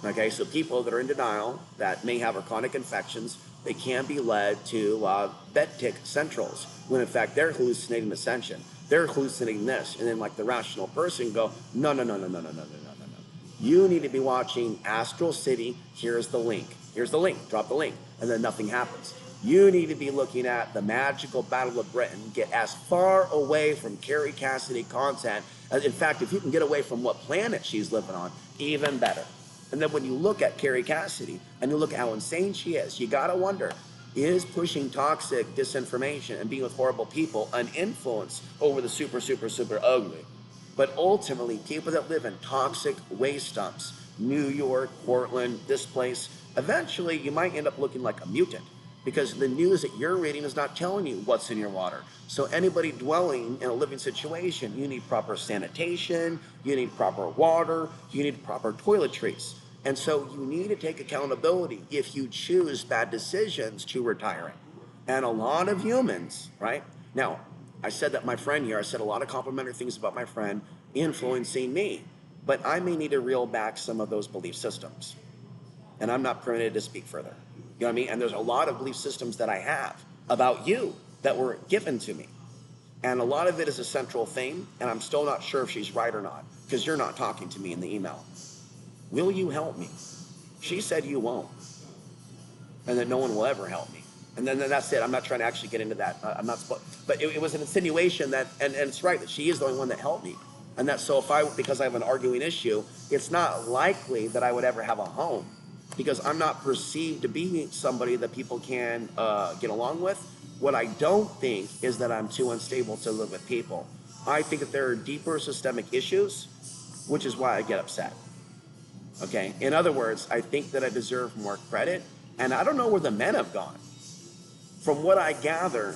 [SPEAKER 1] Okay, so people that are in denial that may have archonic infections, they can be led to bed tick centrals, when in fact they're hallucinating ascension. They're hallucinating this, and then like the rational person go, no, no, no, no, no, no, no, no, no, no, no. You need to be watching Astral City. Here's the link. Here's the link. Drop the link, and then nothing happens. You need to be looking at the magical Battle of Britain. Get as far away from Carrie Cassidy content. In fact, if you can get away from what planet she's living on, even better. And then when you look at Carrie Cassidy and you look at how insane she is, you gotta wonder, is pushing toxic disinformation and being with horrible people an influence over the super, super, super ugly? But ultimately, people that live in toxic waste dumps, New York, Portland, this place, eventually you might end up looking like a mutant, because the news that you're reading is not telling you what's in your water. So anybody dwelling in a living situation, you need proper sanitation, you need proper water, you need proper toiletries. And so you need to take accountability if you choose bad decisions to retiring. And a lot of humans, right? Now, I said that my friend here, I said a lot of complimentary things about my friend influencing me, but I may need to reel back some of those belief systems. And I'm not permitted to speak further. You know what I mean? And there's a lot of belief systems that I have about you that were given to me. And a lot of it is a central theme, and I'm still not sure if she's right or not, because you're not talking to me in the email. Will you help me? She said you won't, and that no one will ever help me. And then that's it. I'm not trying to actually get into that. I'm not, but it was an insinuation that, and it's right that she is the only one that helped me. And that's so because I have an arguing issue, it's not likely that I would ever have a home, because I'm not perceived to be somebody that people can get along with. What I don't think is that I'm too unstable to live with people. I think that there are deeper systemic issues, which is why I get upset. Okay, in other words, I think that I deserve more credit, and I don't know where the men have gone. From what I gather,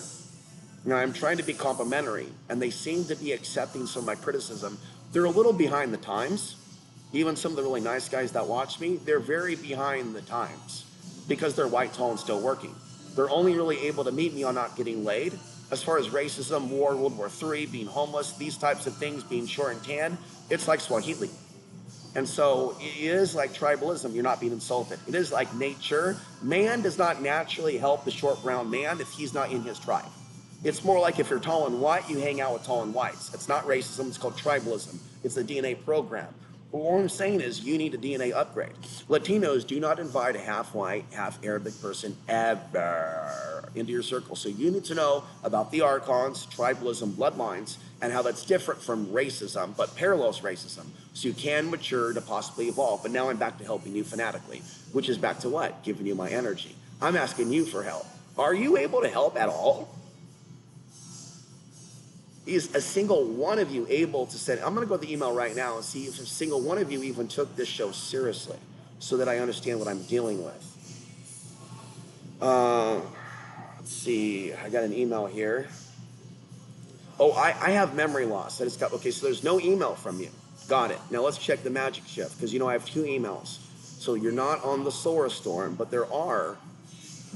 [SPEAKER 1] you know, I'm trying to be complimentary, and they seem to be accepting some of my criticism. They're a little behind the times. Even some of the really nice guys that watch me, they're very behind the times because they're white, tall, and still working. They're only really able to meet me on not getting laid. As far as racism, war, World War III, being homeless, these types of things, being short and tan, it's like Swahili. And so it is like tribalism. You're not being insulted. It is like nature. Man does not naturally help the short brown man if he's not in his tribe. It's more like if you're tall and white, you hang out with tall and whites. It's not racism. It's called tribalism. It's the DNA program. But what I'm saying is you need a DNA upgrade. Latinos do not invite a half white, half Arabic person ever into your circle. So you need to know about the archons, tribalism, bloodlines, and how that's different from racism, but parallels racism. So you can mature to possibly evolve. But now I'm back to helping you fanatically, which is back to what? Giving you my energy. I'm asking you for help. Are you able to help at all? Is a single one of you able to send? I'm going to go to the email right now and see if a single one of you even took this show seriously so that I understand what I'm dealing with. Let's see. I got an email here. Oh, I have memory loss. Okay, so there's no email from you. Got it. Now let's check the magic shift, because you know I have 2 emails. So you're not on the solar storm, but there are.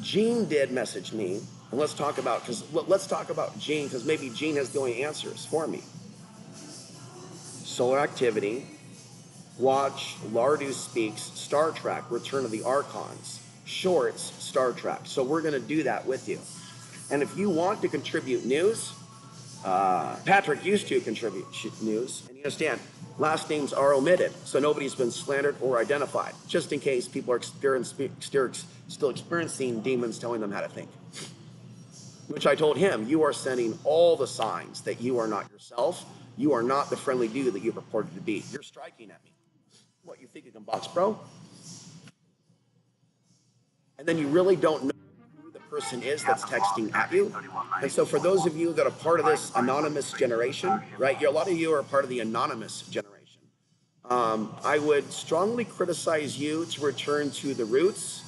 [SPEAKER 1] Gene did message me. And let's talk about Gene, because maybe Gene has the only answers for me. Solar activity, watch Lardu Speaks, Star Trek, Return of the Archons, shorts, Star Trek. So we're going to do that with you. And if you want to contribute news, Patrick used to contribute news, and you understand, last names are omitted, so nobody's been slandered or identified, just in case people are still experiencing demons telling them how to think. Which I told him, you are sending all the signs that you are not yourself. You are not the friendly dude that you purported to be. You're striking at me. What, you think you can box, bro? And then you really don't know who the person is that's texting at you. And so for those of you that are part of this anonymous generation, right? A lot of you are part of the anonymous generation. I would strongly criticize you to return to the roots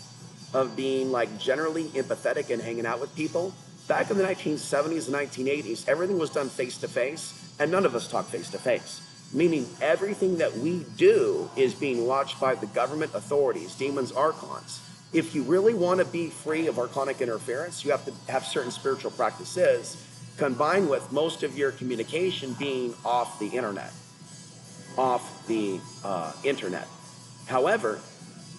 [SPEAKER 1] of being like generally empathetic and hanging out with people. Back in the 1970s and 1980s, everything was done face-to-face, and none of us talked face-to-face. meaning everything that we do is being watched by the government authorities, demons, archons. If you really want to be free of archonic interference, you have to have certain spiritual practices combined with most of your communication being off the internet. However,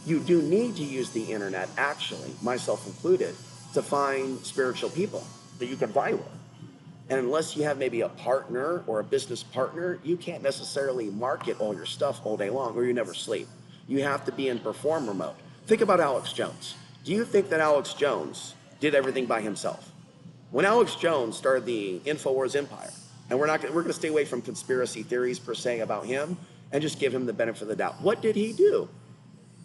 [SPEAKER 1] you do need to use the internet, actually, myself included, to find spiritual people that you can vie with. And unless you have maybe a partner or a business partner, you can't necessarily market all your stuff all day long, or you never sleep. You have to be in performer mode. Think about Alex Jones. Do you think that Alex Jones did everything by himself? When Alex Jones started the InfoWars empire, and we're going to stay away from conspiracy theories per se about him and just give him the benefit of the doubt. What did he do?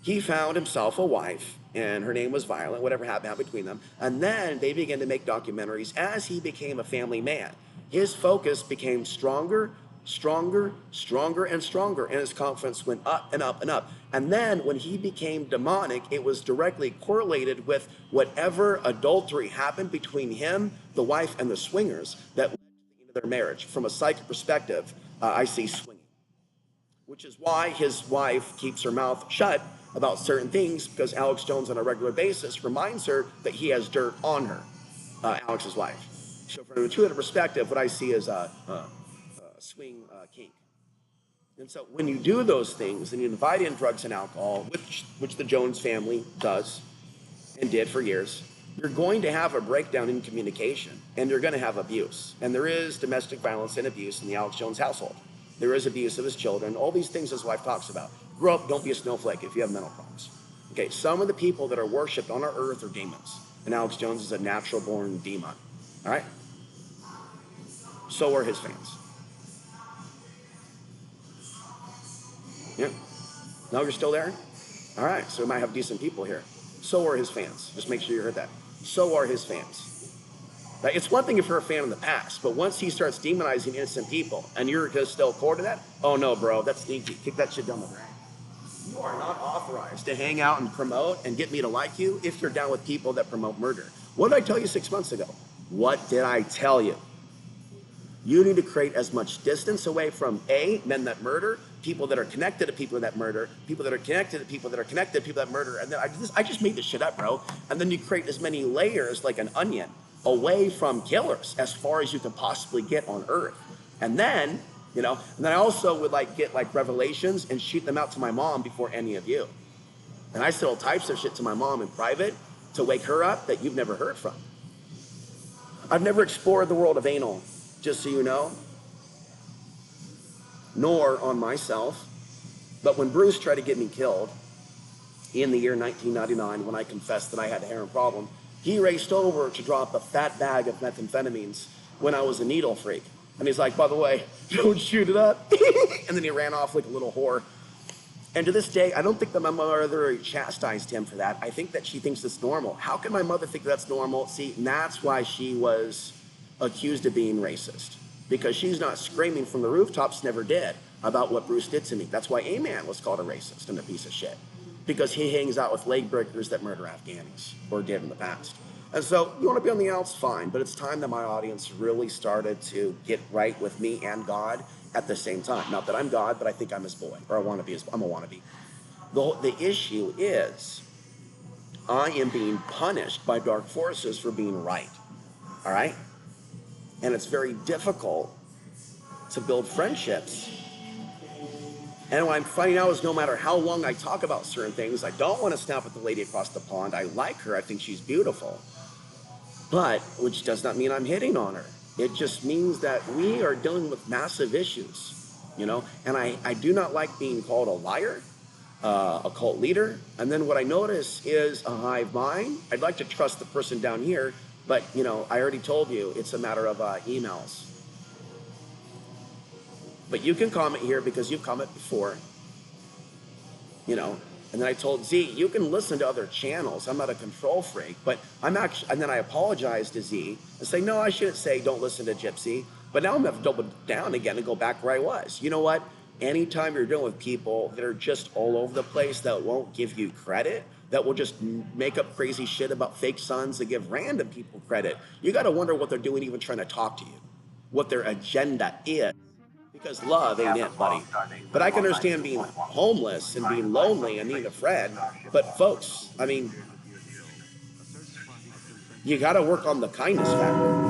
[SPEAKER 1] He found himself a wife, and her name was Violet, whatever happened between them. And then they began to make documentaries as he became a family man. His focus became stronger, stronger, stronger, and stronger, and his confidence went up and up and up. And then when he became demonic, it was directly correlated with whatever adultery happened between him, the wife, and the swingers that led to the end of their marriage. From a psychic perspective, I see swinging, which is why his wife keeps her mouth shut about certain things, because Alex Jones on a regular basis reminds her that he has dirt on her, Alex's wife. So from an intuitive perspective, what I see is a swing kink. And so when you do those things and you invite in drugs and alcohol, which the Jones family does and did for years, you're going to have a breakdown in communication, and you're going to have abuse. And there is domestic violence and abuse in the Alex Jones household. There is abuse of his children. All these things his wife talks about. Grow up, don't be a snowflake if you have mental problems. Okay, some of the people that are worshipped on our earth are demons. And Alex Jones is a natural born demon. All right? So are his fans. Yeah. No, you're still there? All right, so we might have decent people here. So are his fans. Just make sure you heard that. So are his fans. Right? It's one thing if you're a fan in the past, but once he starts demonizing innocent people and you're just still core to that, oh no, bro, that's sneaky. Kick that shit down the drain. You are not authorized to hang out and promote and get me to like you if you're down with people that promote murder. What did I tell you 6 months ago? What did I tell you? You need to create as much distance away from A, men that murder, people that are connected to people that murder, people that are connected to people that are connected to people that murder. And then I just made this shit up, bro. And then you create as many layers like an onion away from killers as far as you can possibly get on earth. And then, and then I also would get revelations and shoot them out to my mom before any of you. And I said all types of shit to my mom in private to wake her up that you've never heard from. I've never explored the world of anal, just so you know, nor on myself. But when Bruce tried to get me killed in the year 1999, when I confessed that I had a heroin problem, he raced over to drop a fat bag of methamphetamines when I was a needle freak. And he's like, by the way, don't shoot it up. And then he ran off like a little whore. And to this day, I don't think that my mother chastised him for that. I think that she thinks it's normal. How can my mother think that's normal? See, and that's why she was accused of being racist. Because she's not screaming from the rooftops, never did, about what Bruce did to me. That's why A-Man was called a racist and a piece of shit. Because he hangs out with leg breakers that murder Afghanis, or did in the past. And so, you want to be on the outs, fine, but it's time that my audience really started to get right with me and God at the same time. Not that I'm God, but I think I'm his boy, or I'm a wannabe. The issue is, I am being punished by dark forces for being right, all right? And it's very difficult to build friendships. And what I'm finding out is no matter how long I talk about certain things, I don't want to snap at the lady across the pond. I like her. I think she's beautiful. But, which does not mean I'm hitting on her. It just means that we are dealing with massive issues, And I do not like being called a liar, a cult leader. And then what I notice is a hive mind. I'd like to trust the person down here, but, I already told you it's a matter of emails. But you can comment here because you've commented before, And then I told Z, you can listen to other channels. I'm not a control freak, but and then I apologized to Z and say, no, I shouldn't say don't listen to Gypsy. But now I'm going to double down again and go back where I was. You know what? Anytime you're dealing with people that are just all over the place, that won't give you credit, that will just make up crazy shit about fake sons and give random people credit, you got to wonder what they're doing even trying to talk to you, what their agenda is. Because love ain't it, buddy. But I can understand being homeless and being lonely and needing a friend. But folks, I mean, you got to work on the kindness factor.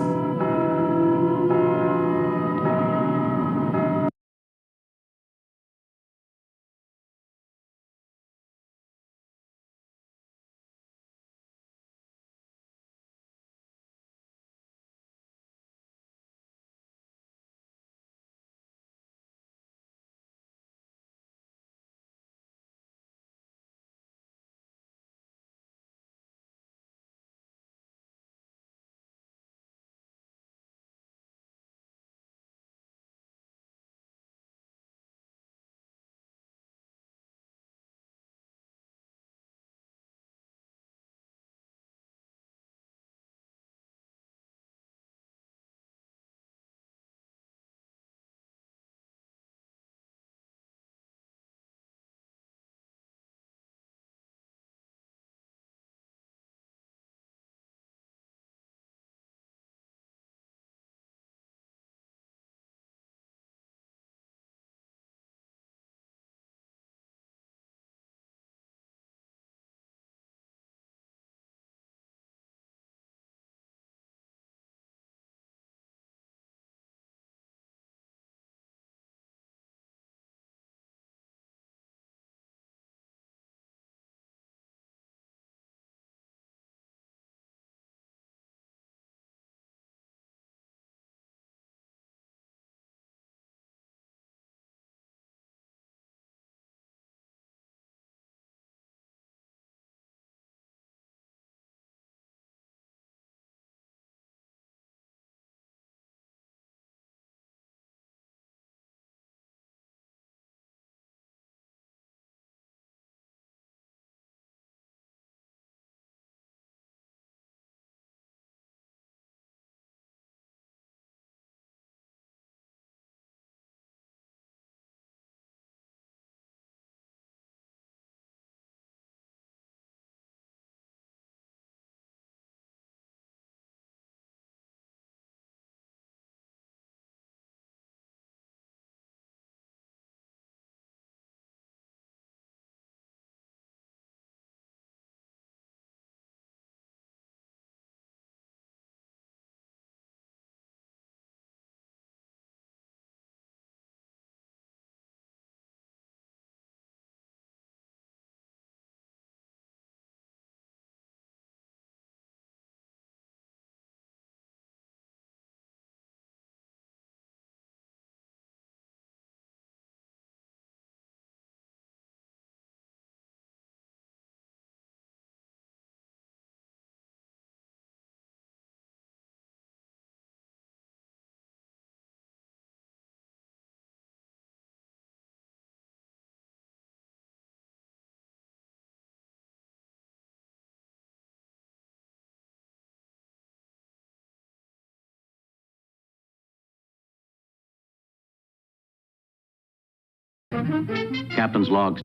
[SPEAKER 3] Captain's log.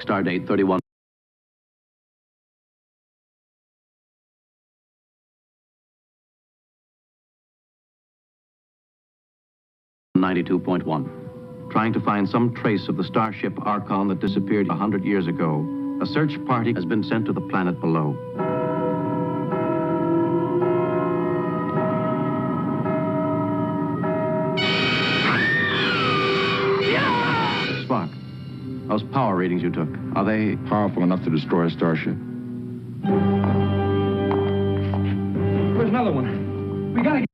[SPEAKER 3] Stardate 31. .1. Trying to find some trace of the starship Archon that disappeared 100 years ago. A search party has been sent to the planet below. Spock, those power readings you took, are they
[SPEAKER 4] powerful enough to destroy a starship?
[SPEAKER 5] There's another one. We gotta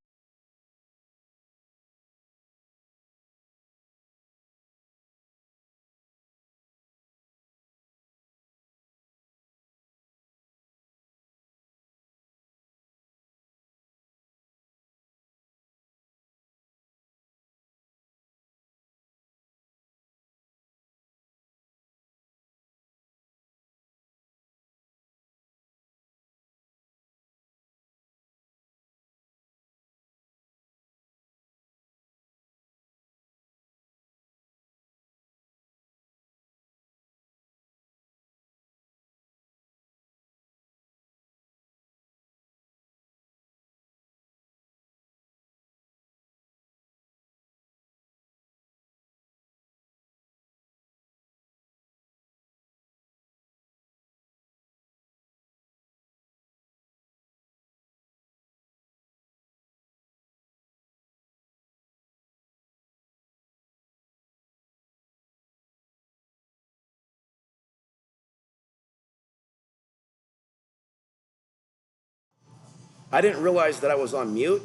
[SPEAKER 1] I didn't realize that I was on mute.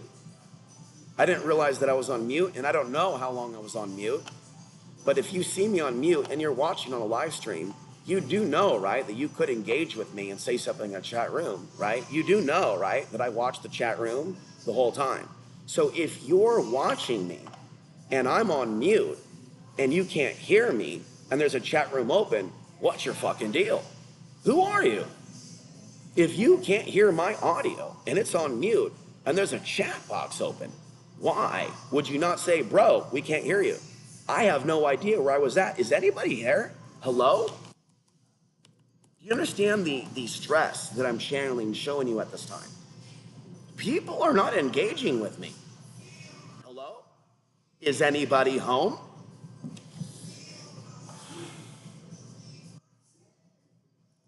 [SPEAKER 1] I didn't realize that I was on mute, and I don't know how long I was on mute. But if you see me on mute and you're watching on a live stream, you do know, right, that you could engage with me and say something in a chat room, right? You do know, right, that I watched the chat room the whole time. So if you're watching me and I'm on mute and you can't hear me and there's a chat room open, what's your fucking deal? Who are you? If you can't hear my audio and it's on mute and there's a chat box open, why would you not say, bro, we can't hear you? I have no idea where I was at. Is anybody here? Hello? Do you understand the stress that I'm channeling, showing you at this time? People are not engaging with me. Hello? Is anybody home?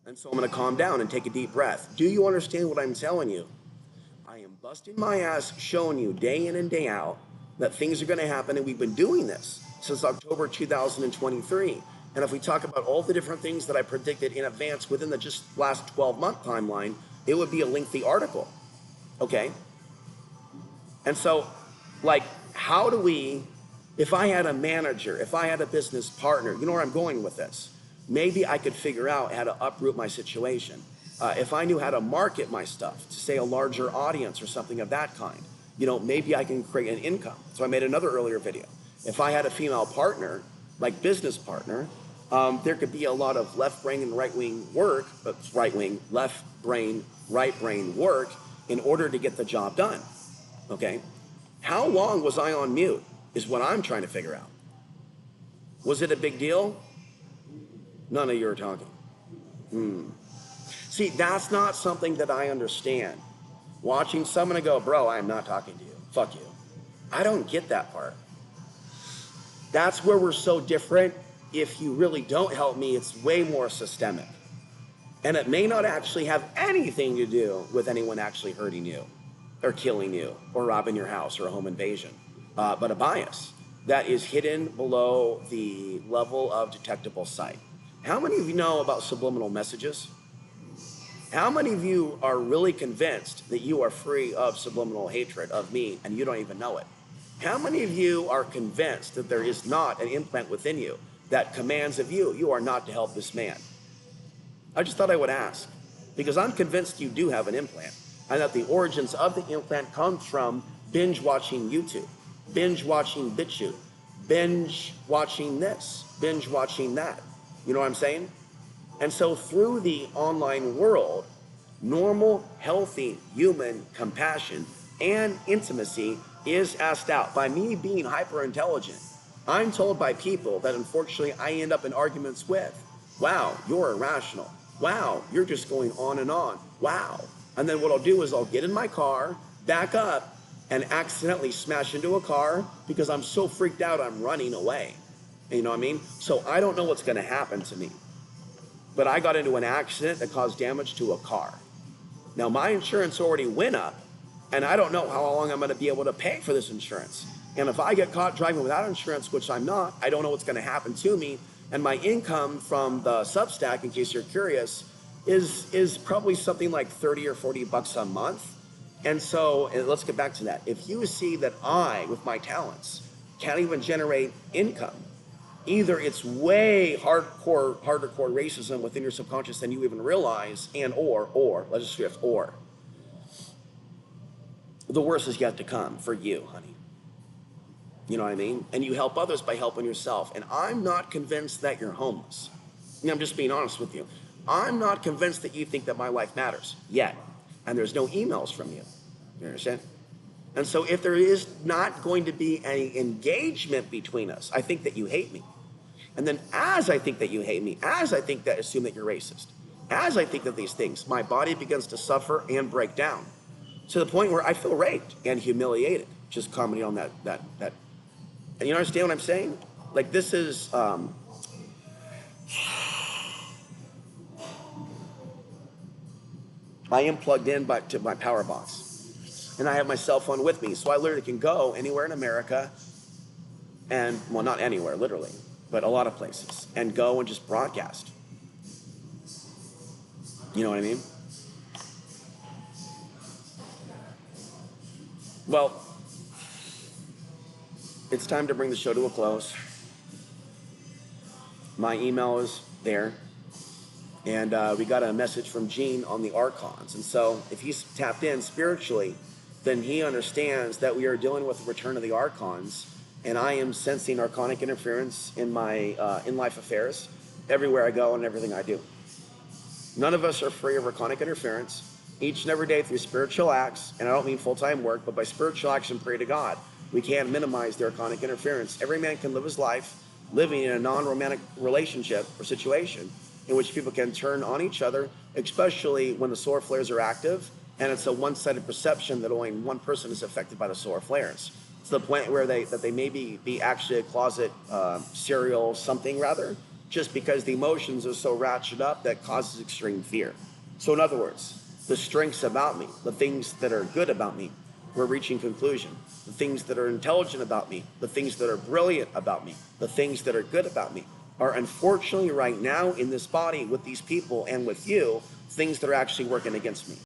[SPEAKER 1] And so I'm going to calm down and take a deep breath. Do you understand what I'm telling you? I am busting my ass showing you day in and day out that things are going to happen, and we've been doing this since October 2023. And if we talk about all the different things that I predicted in advance within the just last 12-month timeline, it would be a lengthy article, okay? And so, like, how do we, if I had a manager, if I had a business partner, you know where I'm going with this? Maybe I could figure out how to uproot my situation. If I knew how to market my stuff to, say, a larger audience or something of that kind, you know, maybe I can create an income. So I made another earlier video. If I had a female partner, like business partner, there could be a lot of left brain and right wing work, right wing, left brain, right brain work in order to get the job done, okay? How long was I on mute is what I'm trying to figure out. Was it a big deal? None of you are talking. See, that's not something that I understand. Watching someone and go, bro, I'm not talking to you. Fuck you. I don't get that part. That's where we're so different. If you really don't help me, it's way more systemic. And it may not actually have anything to do with anyone actually hurting you or killing you or robbing your house or a home invasion, but a bias that is hidden below the level of detectable sight. How many of you know about subliminal messages? How many of you are really convinced that you are free of subliminal hatred of me and you don't even know it? How many of you are convinced that there is not an implant within you that commands of you, you are not to help this man? I just thought I would ask, because I'm convinced you do have an implant, and that the origins of the implant comes from binge watching YouTube, binge watching BitChute, binge watching this, binge watching that. You know what I'm saying? And so through the online world, normal, healthy human compassion and intimacy is asked out. By me being hyper intelligent, I'm told by people that unfortunately I end up in arguments with. Wow, you're irrational. Wow, you're just going on and on. Wow. And then what I'll do is I'll get in my car, back up, and accidentally smash into a car because I'm so freaked out I'm running away. You know what I mean? So I don't know what's going to happen to me. But I got into an accident that caused damage to a car. Now my insurance already went up, and I don't know how long I'm going to be able to pay for this insurance. And if I get caught driving without insurance, which I'm not, I don't know what's going to happen to me. And my income from the Substack, in case you're curious, is probably something like 30 or 40 bucks a month. And so let's get back to that. If you see that I, with my talents, can't even generate income, either it's way hardcore racism within your subconscious than you even realize, and or, let's just shift, or. The worst is yet to come for you, honey. You know what I mean? And you help others by helping yourself. And I'm not convinced that you're homeless. I'm just being honest with you. I'm not convinced that you think that my life matters yet. And there's no emails from you. You understand? And so if there is not going to be any engagement between us, I think that you hate me. And then as I think that you hate me, as I think that, assume that you're racist, as I think of these things, my body begins to suffer and break down to the point where I feel raped and humiliated. Just commenting on that. And you understand what I'm saying? Like, this is, I am plugged in to my power box, and I have my cell phone with me, so I literally can go anywhere in America, and, well, not anywhere, literally, but a lot of places, and go and just broadcast. You know what I mean? Well, it's time to bring the show to a close. My email is there. And we got a message from Gene on the Archons. And so if he's tapped in spiritually, then he understands that we are dealing with the return of the Archons. And I am sensing archonic interference in my in-life affairs everywhere I go and everything I do. None of us are free of archonic interference. Each and every day through spiritual acts, and I don't mean full-time work, but by spiritual action, pray to God. We can't minimize the archonic interference. Every man can live his life living in a non-romantic relationship or situation in which people can turn on each other, especially when the solar flares are active, and it's a one-sided perception that only one person is affected by the solar flares. To the point where they may be actually a closet serial something rather, just because the emotions are so ratcheted up that causes extreme fear. So in other words, the strengths about me, the things that are good about me, we're reaching conclusion. The things that are intelligent about me, the things that are brilliant about me, the things that are good about me, are unfortunately right now in this body with these people and with you, things that are actually working against me.